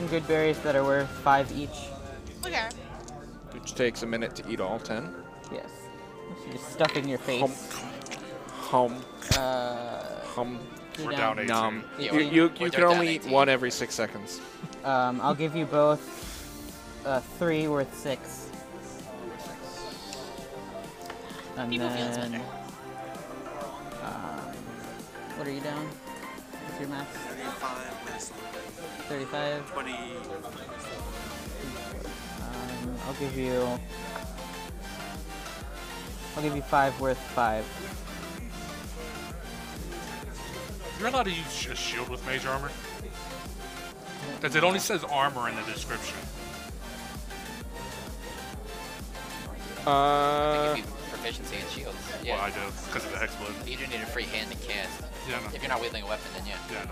good berries that are worth 5 each. Okay. Which takes a minute to eat all 10. Yes. Just stuff in your face. Hum. You're We're down 18. Nom. Yeah, You we're can down only eat 18. 1 every 6 seconds. I'll give you both 3 worth 6. And People feels then, better. what are you down? What's your max? 35 minus 35. 20. I'll give you 5 worth 5. You're allowed to use a shield with mage armor? Because it only says armor in the description. I think if you proficiency in shields. Yeah. Well, I do, because of the hexblade. You do need a free hand to cast. Yeah, no. If you're not wielding a weapon, then yeah. Yeah, no.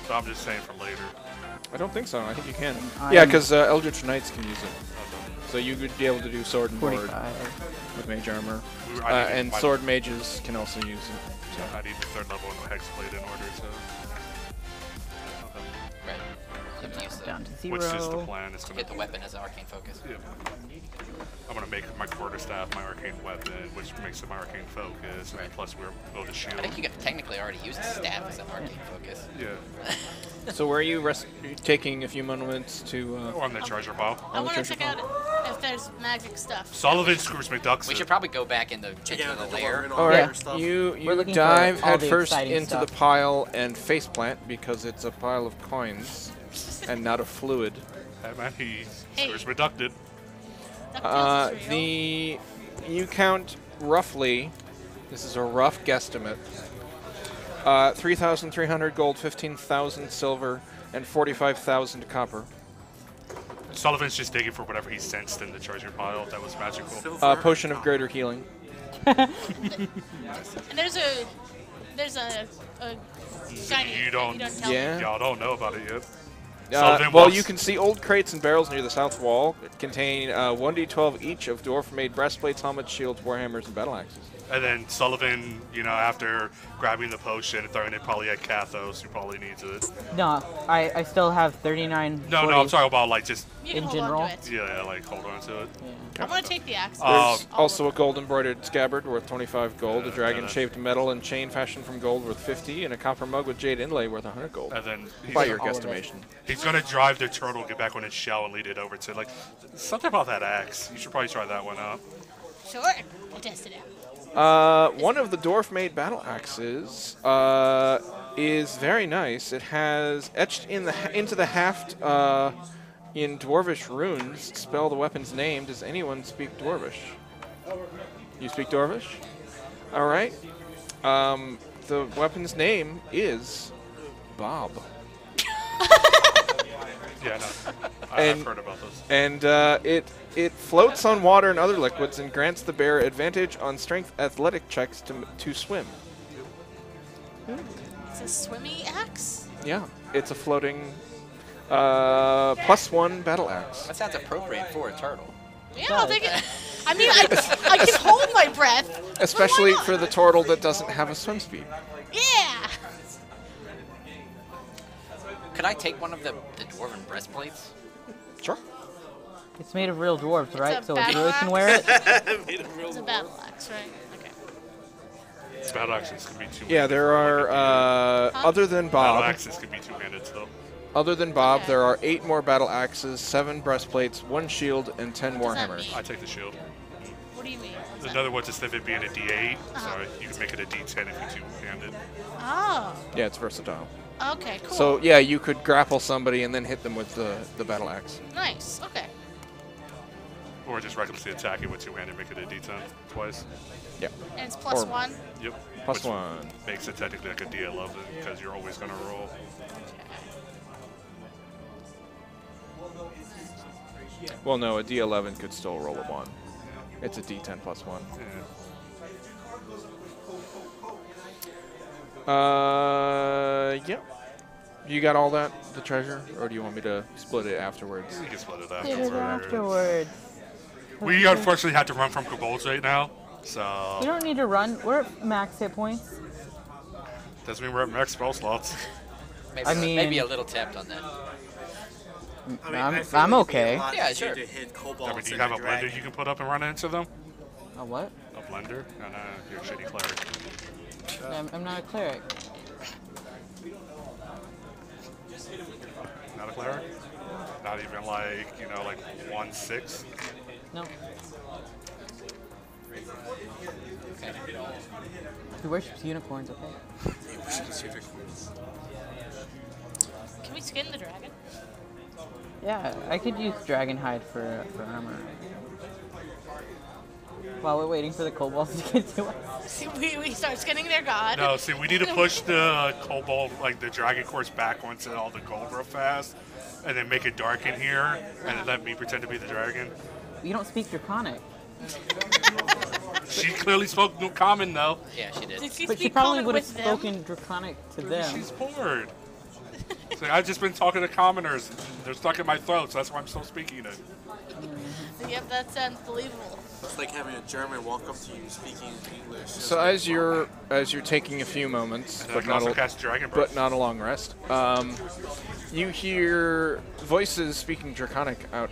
But I'm just saying for later. I don't think so. I think you can. I'm- Yeah, because Eldritch Knights can use it. So you would be able to do sword and board 45. with mage armor. I need And my- sword mages can also use it. So I need the 3rd level in the hexblade in order to. Right. You have to use Down to 0. Which is the plan. It's to gonna get the weapon as an arcane focus. Yeah. I'm gonna make my quarterstaff my arcane weapon, which makes it my arcane focus, and Right. plus we're build a shield. I think you can technically already use the staff as an arcane focus. Yeah. So where are you taking a few moments to... Or on the treasure pile. I want to treasure check out if there's magic stuff. Sullivan screws McDucks. We should probably go back into the the lair. door and All right, that stuff. you We're looking dive for all the headfirst exciting into stuff. the pile and faceplant because it's a pile of coins and not a fluid. Hey man, he Hey. screws McDucked. DuckTales is real. You count roughly, this is a rough guesstimate, 3,300 gold, 15,000 silver, and 45,000 copper. Sullivan's just digging for whatever he sensed in the treasure pile that was magical. Silver. Potion of greater healing. And there's a shiny. You don't- tell Yeah. me. Y'all don't know about it yet. Sullivan Well, walks- you can see old crates and barrels near the south wall contain 1d12 each of dwarf-made breastplates, helmets, shields, warhammers, and battle axes. And then Sullivan, after grabbing the potion and throwing it probably at Kathos, who probably needs it. No, I still have 39. No, I'm talking about like just You can In hold general? on to it. yeah, like hold on to it. I'm gonna take the axe. There's also a gold-embroidered scabbard worth 25 gold, a Yeah, dragon-shaped metal and chain fashioned from gold worth 50, and a copper mug with jade inlay worth 100 gold. And then By your all of it. guesstimation. he's gonna drive the turtle, get back on its shell, and lead it over to something about that axe. You should probably try that one out. Sure. I'll test it out. One of the dwarf-made battle axes is very nice. It has etched into the haft in dwarvish runes. Spell the weapon's name. Does anyone speak dwarvish? You speak dwarvish? All right. The weapon's name is Bob. Yeah, no, And- I've heard about those. And it floats on water and other liquids and grants the bearer advantage on strength athletic checks to swim. It's a swimmy axe. Yeah, it's a floating +1 battle axe. That sounds appropriate for a turtle. Yeah, I'll take it. I mean, I can hold my breath. Especially Why not? for the turtle that doesn't have a swim speed. Yeah. Could I take one of the dwarven breastplates? Sure. It's made of real dwarves, right? a So a battle druid can axe. wear it. It's a battle axe, right? Okay. Battle axes can be two-handed. Yeah, there are other than Battle Bob. axes can be two-handed still. Other than Bob, Okay. there are 8 more battle axes, 7 breastplates, 1 shield, and 10 What does that warhammers. mean? I take the shield. What do you mean? What's In that? other words, instead of it being a D8, sorry, you can make it a D10 if you're two-handed. Oh. Yeah, it's versatile. Okay. Cool. So yeah, you could grapple somebody and then hit them with the battle axe. Nice. Okay. Or just recklessly attack it with two-handed, make it a D10 twice. Yeah. And it's plus Or- 1. Yep. Plus Which 1. makes it technically like a D11 because you're always going to roll. Well, no, a D11 could still roll a 1. It's a D10 plus 1. Yeah. Yeah. You got all that, the treasure, or do you want me to split it afterwards? You can split it Did it afterwards. afterwards. We unfortunately had to run from kobolds right now, You so don't need to run. We're at max hit points. doesn't mean we're at max spell slots. Maybe, I mean- maybe a little tapped on that. I mean, I'm- I feel I'm like it'd be a okay. lot Yeah, easier sure. to hit I kobolds mean, do you than have a dragon. blender you can put up and run into them? A what? A blender? No, no, you're a shitty cleric. I'm not a cleric. Not a cleric? Not even like, like 1/6? No. Okay. He worships unicorns, okay? Can we skin the dragon? Yeah, I could use dragon hide for armor. While we're waiting for the kobolds to get to us. we start skinning their god. No, see, we need to push the kobold, like the dragon course back onto all the gold real fast, and then make it dark in here, and then let me pretend to be the dragon. You don't speak draconic. She clearly spoke no common, though. Yeah, she did. Did she But she speak probably common would have with them? spoken draconic to them. She's bored. So I've just been talking to commoners. They're stuck in my throat, so that's why I'm still speaking it. Yep, that sounds believable. It's like having a German walk up to you speaking English. So as you're taking a few moments, And I but can not also a, cast Dragon but Breath. not a long rest, you hear voices speaking draconic out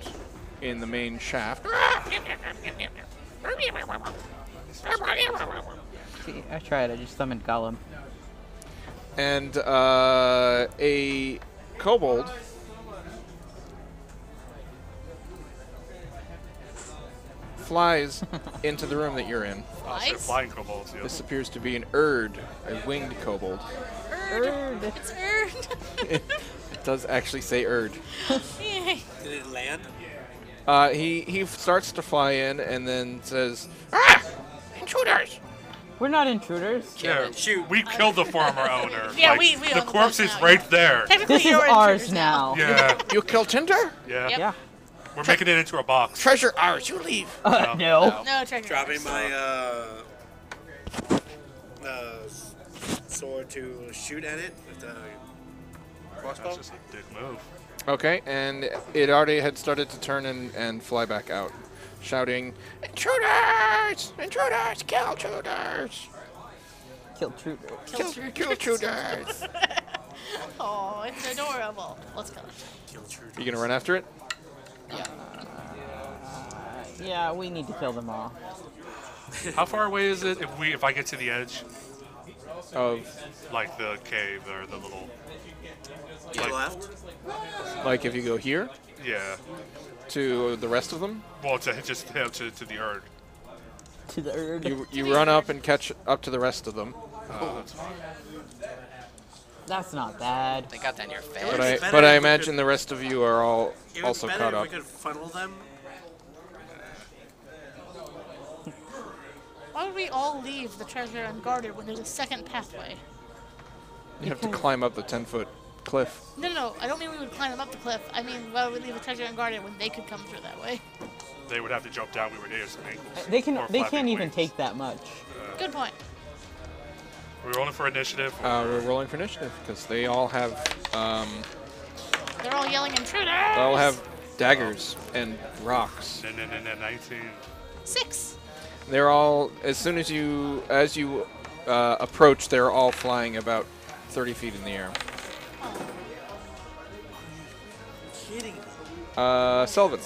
in the main shaft. See, I tried. I just summoned Gollum. And a kobold flies into the room that you're in. Oh, so Flies? flying kobolds, yeah. This appears to be an Erd, a winged kobold. Erd. It's Erd. It does actually say Erd. Yay. Did it land? He starts to fly in and then says, "Ah, intruders!" We're not intruders. Yeah, Shoot. we killed the former owner. Yeah, Like, we the own the corpse place is now, right there. Technically, This is you're ours intruders now. Yeah, You killed Tinder? yeah. Yep. Yeah. We're making it into a box. Treasure ours. You leave. No. No, treasure. Dropping my sword to shoot at it with the crossbow. That's just a dick move. Okay, and it already had started to turn and fly back out, shouting, "Intruders! Intruders! Kill intruders! Kill Truder. Kill intruders!" Oh, it's adorable. Let's kill it. Kill Truder. You gonna run after it? Yeah. Yeah, we need to kill them all. How far away is it if I get to the edge, Of like the cave or the little? To the left. like if you go here Yeah. to the rest of them, Well, to the earth. To the Erd. you run up and catch up to the rest of them. That's fine. That's not bad. They got that in your face. But It'd be I better if we imagine could- the rest of you are all It would also be caught better up. if we could funnel them. Why would we all leave the treasure unguarded when there's a second pathway? You have to climb up the 10-foot cliff. No, I don't mean we would climb up the cliff. I mean, why would we leave the treasure unguarded when they could come through that way? They would have to jump down. We would hit some ankles. They Or can. They flapping can't even wings. take that much. Good point. We're rolling for initiative. We're rolling for initiative because they all have They're all yelling intruders! they all have daggers and rocks. No, 19. 6. They're all as soon as you approach, they're all flying about 30 feet in the air. Kidding me. Sullivan.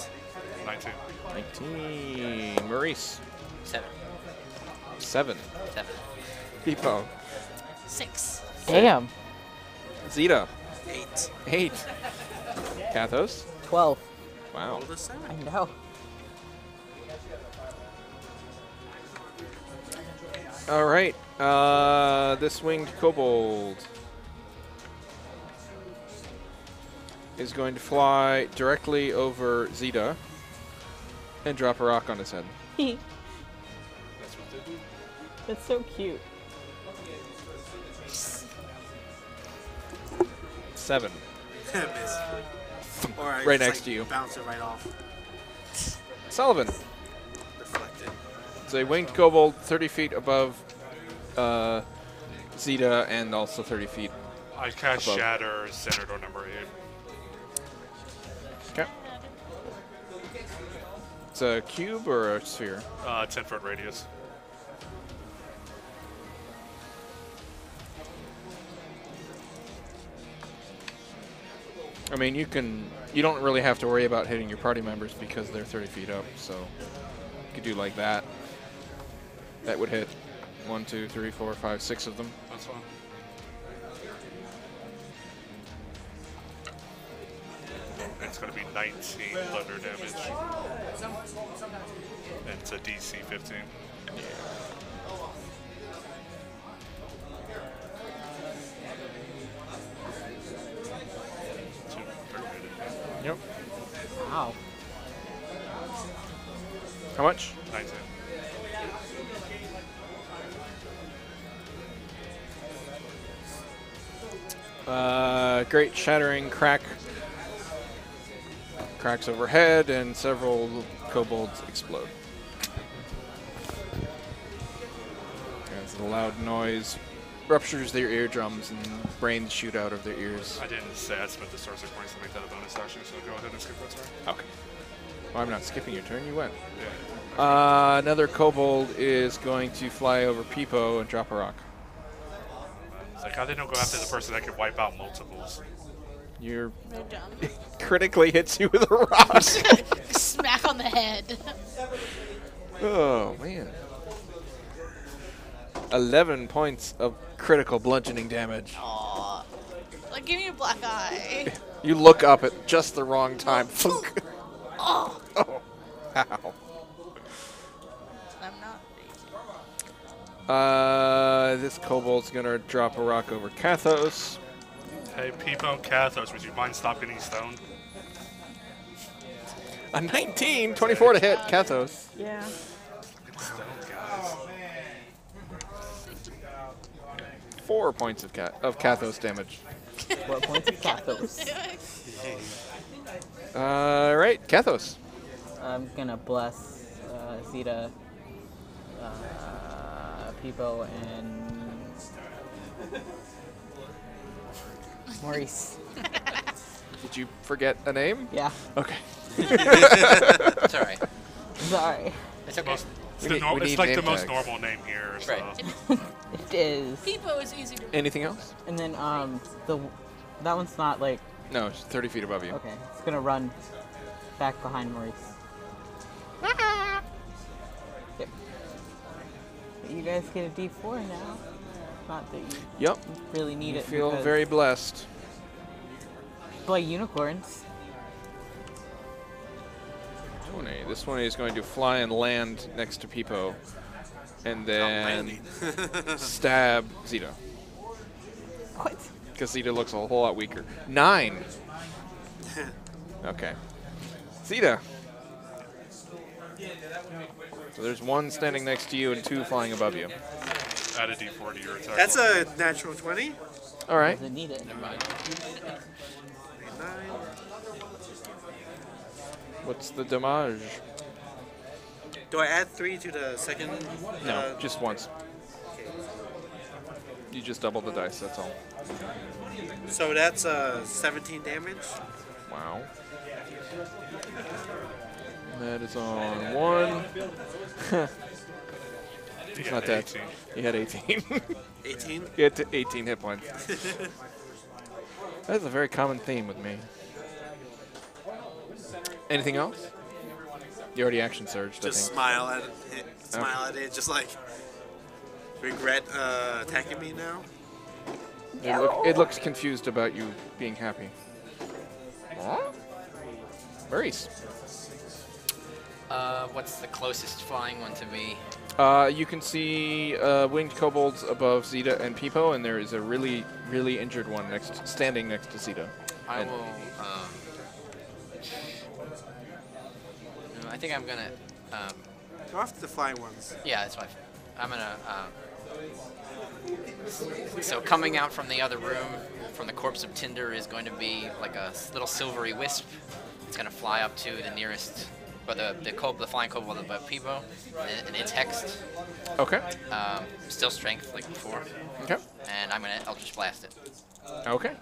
19. 19. Maurice. 7. 7. 7. Pipo. 6. Damn. Zeta. 8. 8. Kathos. 12. Wow. Roll the 7. I know. All right. This winged kobold is going to fly directly over Zeta and drop a rock on his head. That's what they do. That's so cute. 7. Miss. Or I Right just, next to you. Bounce it right off. Sullivan. Deflected. It's a winged kobold 30 feet above Zeta and also 30 feet. I cast Above. Shatter, centered on number 8. Okay. It's a cube or a sphere? 10-foot radius. I mean, you don't really have to worry about hitting your party members because they're 30 feet up, so you could do like that. That would hit 1, 2, 3, 4, 5, 6 of them. That's fine. It's going to be 19 thunder damage. And it's a DC 15. Yep. Wow. How much? 19. Great shattering crack. Cracks overhead, and several kobolds explode. As the loud noise ruptures their eardrums and brains shoot out of their ears. I didn't say I spent the source of points to make that a bonus action, so go ahead and skip that turn. Okay. Well, I'm not skipping your turn. You went. Yeah. Another kobold is going to fly over Peepo and drop a rock. It's like, how they don't go after the person that can wipe out multiples? You're They're dumb. critically hits you with a rock. Smack on the head. Oh, man. 11 points of critical bludgeoning damage. Aw. Like, give me a black eye. You look up at just the wrong time. Thunk. Oh, Oh. Ow. I'm not. This kobold's gonna drop a rock over Kathos. Hey, Peepo and Kathos, would you mind stop getting stoned? A 19, 24 to hit Kathos. Yeah. Get stoned, guys. 4 points of Kathos damage. 4 points of Kathos. Right, Kathos. I'm gonna bless Zeta, Peepo, and Maurice. Did you forget a name? Yeah. Okay. It's alright. Sorry. It's okay. It's like the name most tags. normal name here. So. Right. It is. Peepo is easy to Anything else? And then that one's not like No, it's 30 feet above you. okay. It's gonna run back behind Maurice. Yep. But you guys get a D4 now. Not that you Yep. really need You it. feel because very blessed. play unicorns. 20. This one is going to fly and land next to Peepo, and then landing. stab Zeta. What? Because Zeta looks a whole lot weaker. 9. Okay. Zeta. So there's 1 standing next to you and 2 flying above you. Add a D4 to your attack. That's a natural 20. All right. Doesn't need it. Never mind. 9. What's the damage? Do I add 3 to the second? No, just once. Okay. You just double the dice, that's all. So that's 17 damage. Wow. That is on 1. He's not dead. 18. He had 18. 18. He had 18 hit points. That's a very common theme with me. Anything else? You already action surged, Just I think. smile at it. Smile at it. Just like regret attacking me now. It looks confused about you being happy. Maurice. What's the closest flying one to me? You can see winged kobolds above Zeta and Peepo, and there is a really, really injured one standing next to Zeta. I And- will. No, I think I'm gonna. Go after the flying ones. Yeah, that's fine. I'm gonna. So coming out from the other room, from the corpse of Tinder, is going to be like a little silvery wisp. It's gonna fly up to the nearest, or the flying kobold above Peepo, and it's hexed. Okay. Still strength like before, Okay. and I'll just blast it. Okay.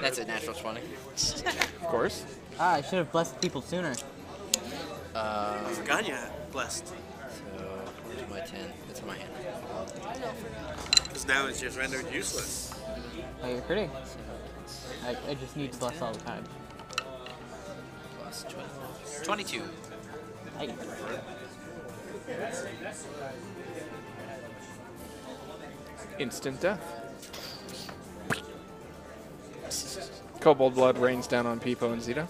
That's a natural 20. Of course. I should have blessed people sooner. I forgot you had blessed. So where's my 10? It's in my hand. Because now it's just rendered useless. Oh, you're pretty. I just need to bless all the time. Plus 22. I, Instant death. Kobold blood rains down on Peepo and Zeta.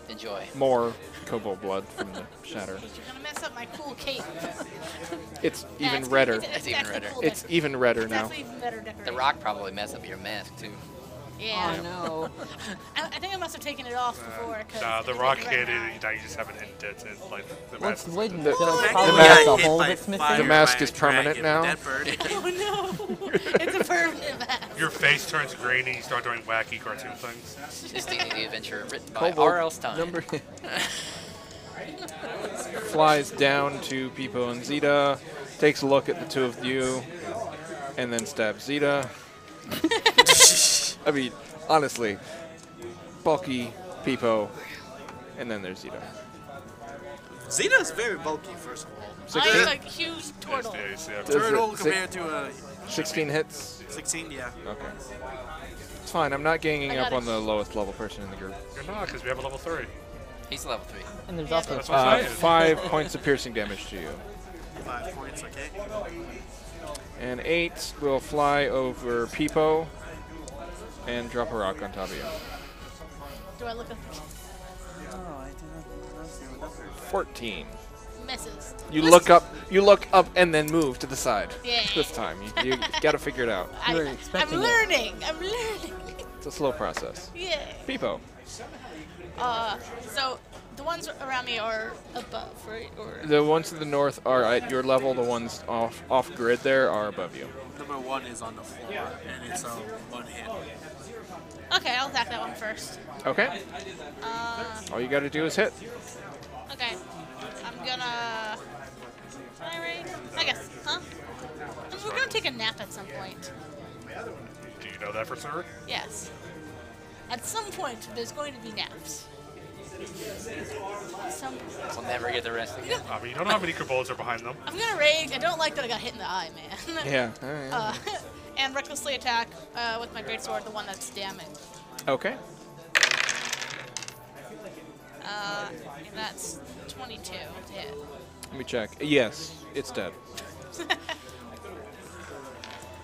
Enjoy. More kobold blood from the shatter. You're gonna mess up my cool cape. It's Yeah, even it's redder. It's even actually redder. cool It's decoration. even redder It's now. actually even better decoration. The rock probably messed up your mask too. Yeah. oh no. I think I must have taken it off before. Nah, the rock hit it. Now you just have an indent in like the What's mask. is waiting? The- So the it's probably mask- just the hole that's missing. The mask is permanent now. Oh no! It's a permanent mask. Your face turns green and you start doing wacky cartoon things. This D&D adventure written by Kobold R.L. Stein. number flies down to Peepo and Zeta, takes a look at the two of you, and then stabs Zeta. I mean, honestly, bulky Peepo, and then there's Zeta. Zeta's very bulky, first of all. I'm 16, like huge turtle. Yes, yeah. Does it Turtle si- compared to a 16 hits. 16, yeah. Okay. It's fine. I'm not ganging I up got on it. the lowest level person in the group. You're not, because we have a level 3. He's level 3. And there's Yeah, also That's what I'm saying. 5 points of piercing damage to you. 5 points, okay. And 8 will fly over Peepo and drop a rock on top of you. Do I look at Oh, I did not see what that 14. messes? You look up and then move to the side. Yeah. This time. You got to figure it out. You were I'm expecting it. learning. I'm learning. It's a slow process. Yeah. Peepo. So the ones around me are above, right? Or The ones to the north are at your level. The ones off grid there are above you. Number 1 is on the floor, and it's 1 hit. okay, I'll attack that one first. Okay. All you got to do is hit. Okay. I'm gonna. Can I raid? I guess. Huh? We're gonna take a nap at some point. Do you know that for sure? Yes. At some point, there's going to be naps. At some point. I'll never get the rest again. I mean, you don't know how many kobolds are behind them. I'm gonna rage. I don't like that I got hit in the eye, man. Yeah. All right. And recklessly attack with my greatsword, the one that's damaged. Okay. And that's 22 to hit. Let me check. Yes, it's dead.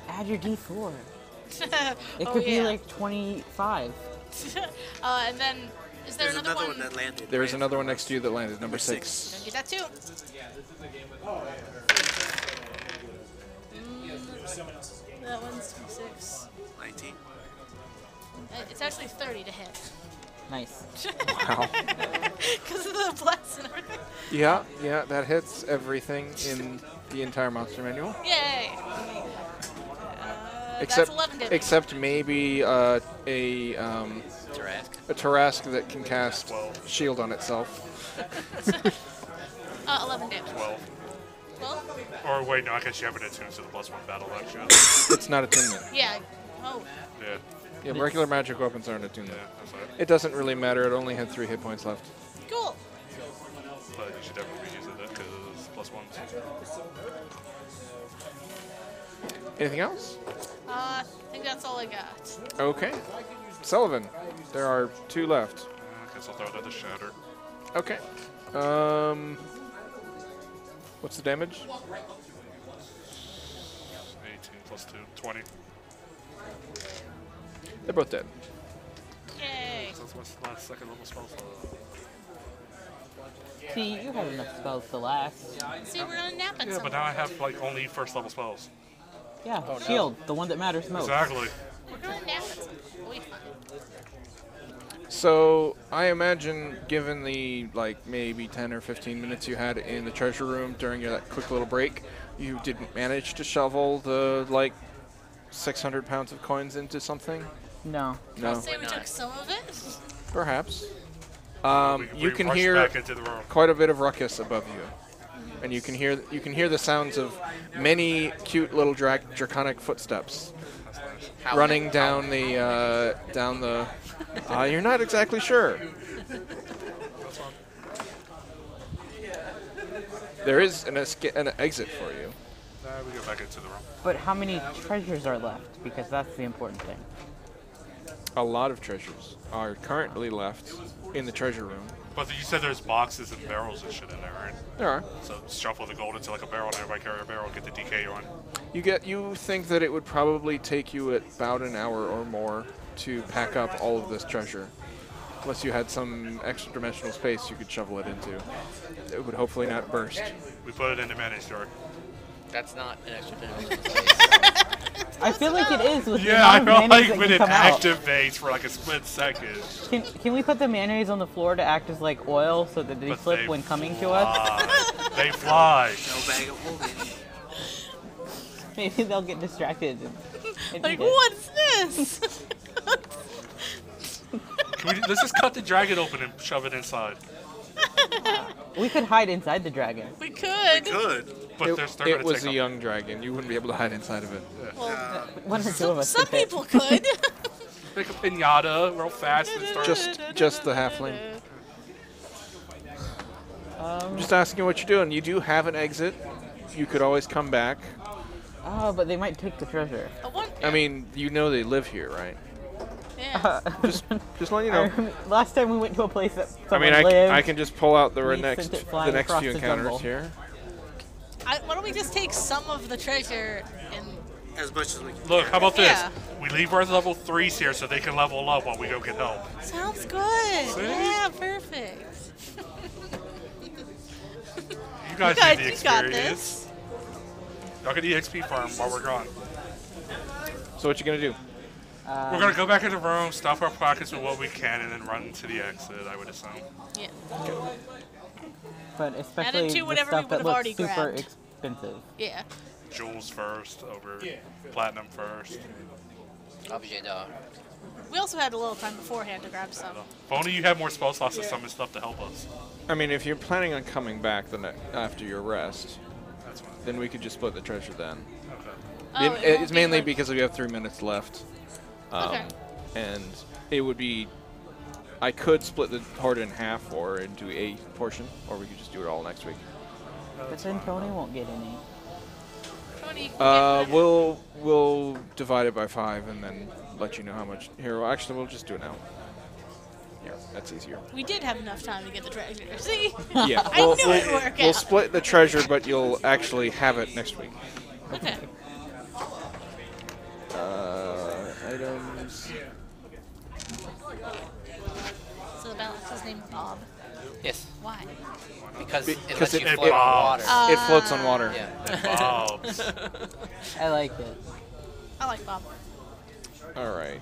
Add your D4. It Oh, could be yeah. like 25. And then, is there There's another one? that landed. There's right? another one next to you that landed, number 6. Gonna do that too. That one's 6. 19. It's actually 30 to hit. Nice. Wow. Because of the bless and everything. Yeah, that hits everything in the entire monster manual. Yay! Except, that's 11 damage. except maybe a Tarask. Tarask that can cast shield on itself. 11 damage. 12. Well, Or wait, no, I guess you have an attuned to the +1 battle action. It's not attunement. yeah. Oh. Yeah, Yeah, regular magic weapons aren't attunement. yeah, that's right. It doesn't really matter. It only had 3 hit points left. Cool. But you should definitely be using it because +1s. Anything else? I think that's all I got. Okay. Sullivan, there are 2 left. I guess I'll throw another shatter. Okay. What's the damage? 18 + 2, 20. They're both dead. Yay. So that's my last second level spell slot. See, you have enough spells to last. See, we're gonna nap at Yeah, some but now I have like only first level spells. Yeah, shield, the one that matters most. Exactly. We're gonna nap at some point. We'll be fine. So I imagine, given the maybe 10 or 15 minutes you had in the treasure room during that quick little break, you didn't manage to shovel the 600 pounds of coins into something. No. No, Say we took some of it. perhaps. We You can rushed hear back into the room. quite a bit of ruckus above you, and you can hear the sounds of many cute little draconic footsteps running down the you're not exactly sure. There is an exit for you. We go back into the room. But how many treasures are left? Because that's the important thing. A lot of treasures are currently left in the treasure room. But you said there's boxes and barrels and shit in there, right? There are. So shuffle the gold into like a barrel and everybody carry a barrel, get the DK on. You think that it would probably take you about an hour or more to pack up all of this treasure. Unless you had some extra dimensional space you could shovel it into. It would hopefully not burst. We put it in the manage jar. That's not an extra dimensional space. I feel like it is with the Yeah, I amount feel of mayonnaise like that when can it come out. activates for like a split second. Can we put the mayonnaise on the floor to act as like oil so that they But slip they when coming to us? fly. They fly. No bag of holding. Maybe they'll get distracted. And Like, eat it. what's this? Let's just cut the dragon open and shove it inside. We could hide inside the dragon. We could. Good. But they're It going to was take a up. young dragon. You wouldn't be able to hide inside of it. Well, One or two of us. some could fit. people could. Make a pinata real fast and start. Just the halfling. Just asking what you're doing. You do have an exit. You could always come back. Oh, but they might take the treasure. I mean, you know they live here, right? Yeah. Just letting you know. Last time we went to a place that I someone mean, lived. I can just pull out the we next sent it flying next across few the encounters jungle. here. Why don't we just take some of the treasure and As much as we can. Look, how about this? Yeah. We leave our level 3s here so they can level up while we go get help. sounds good. See? Yeah, perfect. You guys guys, need the you got experience. Y'all get the XP farm while we're gone. So what you gonna do? We're gonna go back in the room, stuff our pockets with what we can, and then run to the exit, I would assume. Yeah. But especially into the whatever stuff we that would've looks already super grabbed. expensive. Yeah. Jewels first, over platinum first. Objet d'art. We also had a little time beforehand to grab some. If only you had more spell slots to summon stuff to help us. I mean, if you're planning on coming back after your rest, That's fine. then we could just split the treasure then. Okay. Oh, it won't It's be mainly like- because we have 3 minutes left. Okay. And it would be. I could split the horde in half or into a portion, or we could just do it all next week. But then Tony won't get any. Tony, you can get We'll divide it by 5 and then let you know how much. Here, well, actually, we'll just do it now. Here, that's easier. We did have enough time to get the treasure. See? Yeah, I knew it'd work we'll out. split the treasure, but you'll actually have it next week. Okay. Items. So the balance is named Bob. Yes, Why? because it Because lets it- you it- float on water. It floats on water. Yeah. Bobs. I like it. I like Bob. All right.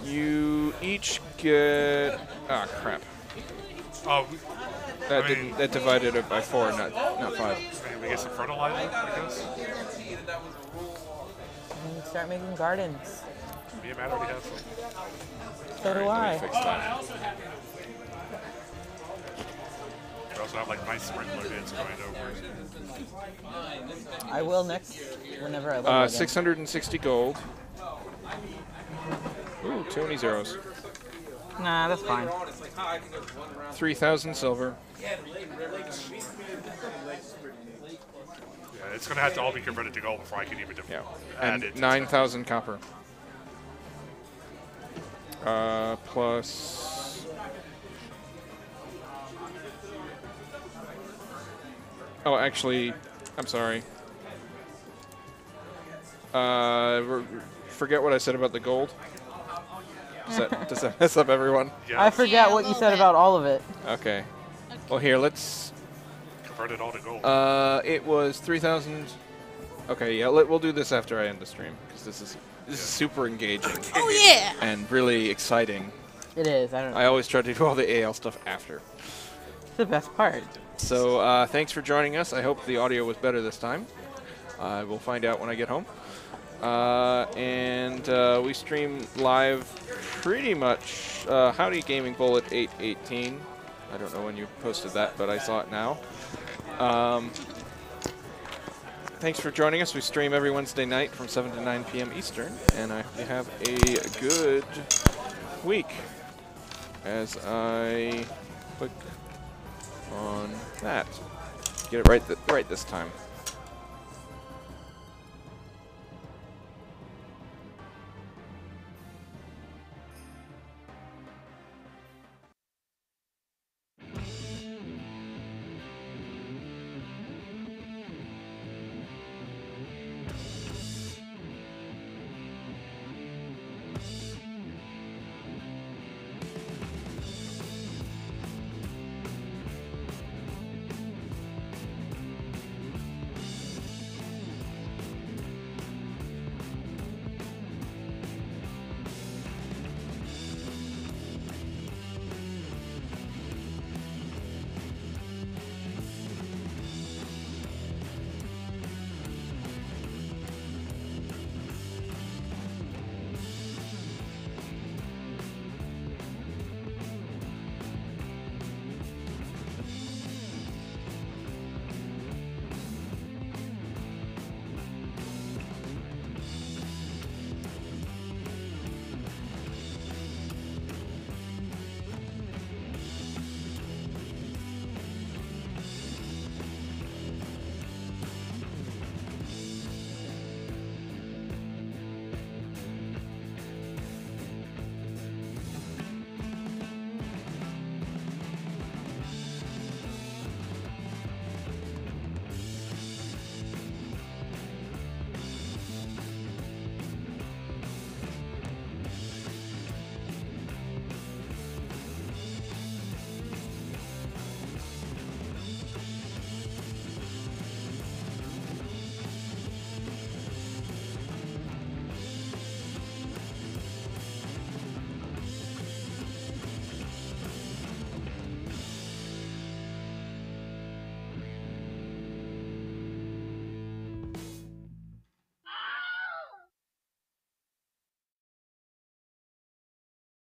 You each get. Ah, crap. Oh, That I mean- that divided it by 4, not 5. maybe we get some fertilizer, I guess. And start making gardens. Me and Matt already have some. So do Let I. me fix that. We also have like nice sprinkler heads going over. I will next whenever I level again. 660 gold. Ooh, 20 zeros. Nah, that's fine. 3,000 silver. Yeah, it's gonna have to all be converted to gold before I can even Yeah. add it. And 9,000 copper. Plus. Oh, actually, I'm sorry. Forget what I said about the gold. Does that mess up everyone? Yeah, I forget Yeah, a what you little said bit. about all of it. Okay. Well, here, let's. convert it all to gold. It was 3,000. Okay, yeah, we'll do this after I end the stream because this is super engaging Oh yeah. and really exciting. It is. I don't know. I always try to do all the AL stuff after. It's the best part. So thanks for joining us. I hope the audio was better this time. We'll find out when I get home. We stream live pretty much. Howdy Gaming Bullet 818. I don't know when you posted that, but I saw it now. Thanks for joining us. We stream every Wednesday night from 7 to 9 p.m. Eastern, and I hope you have a good week. As I click on that, get it right this time.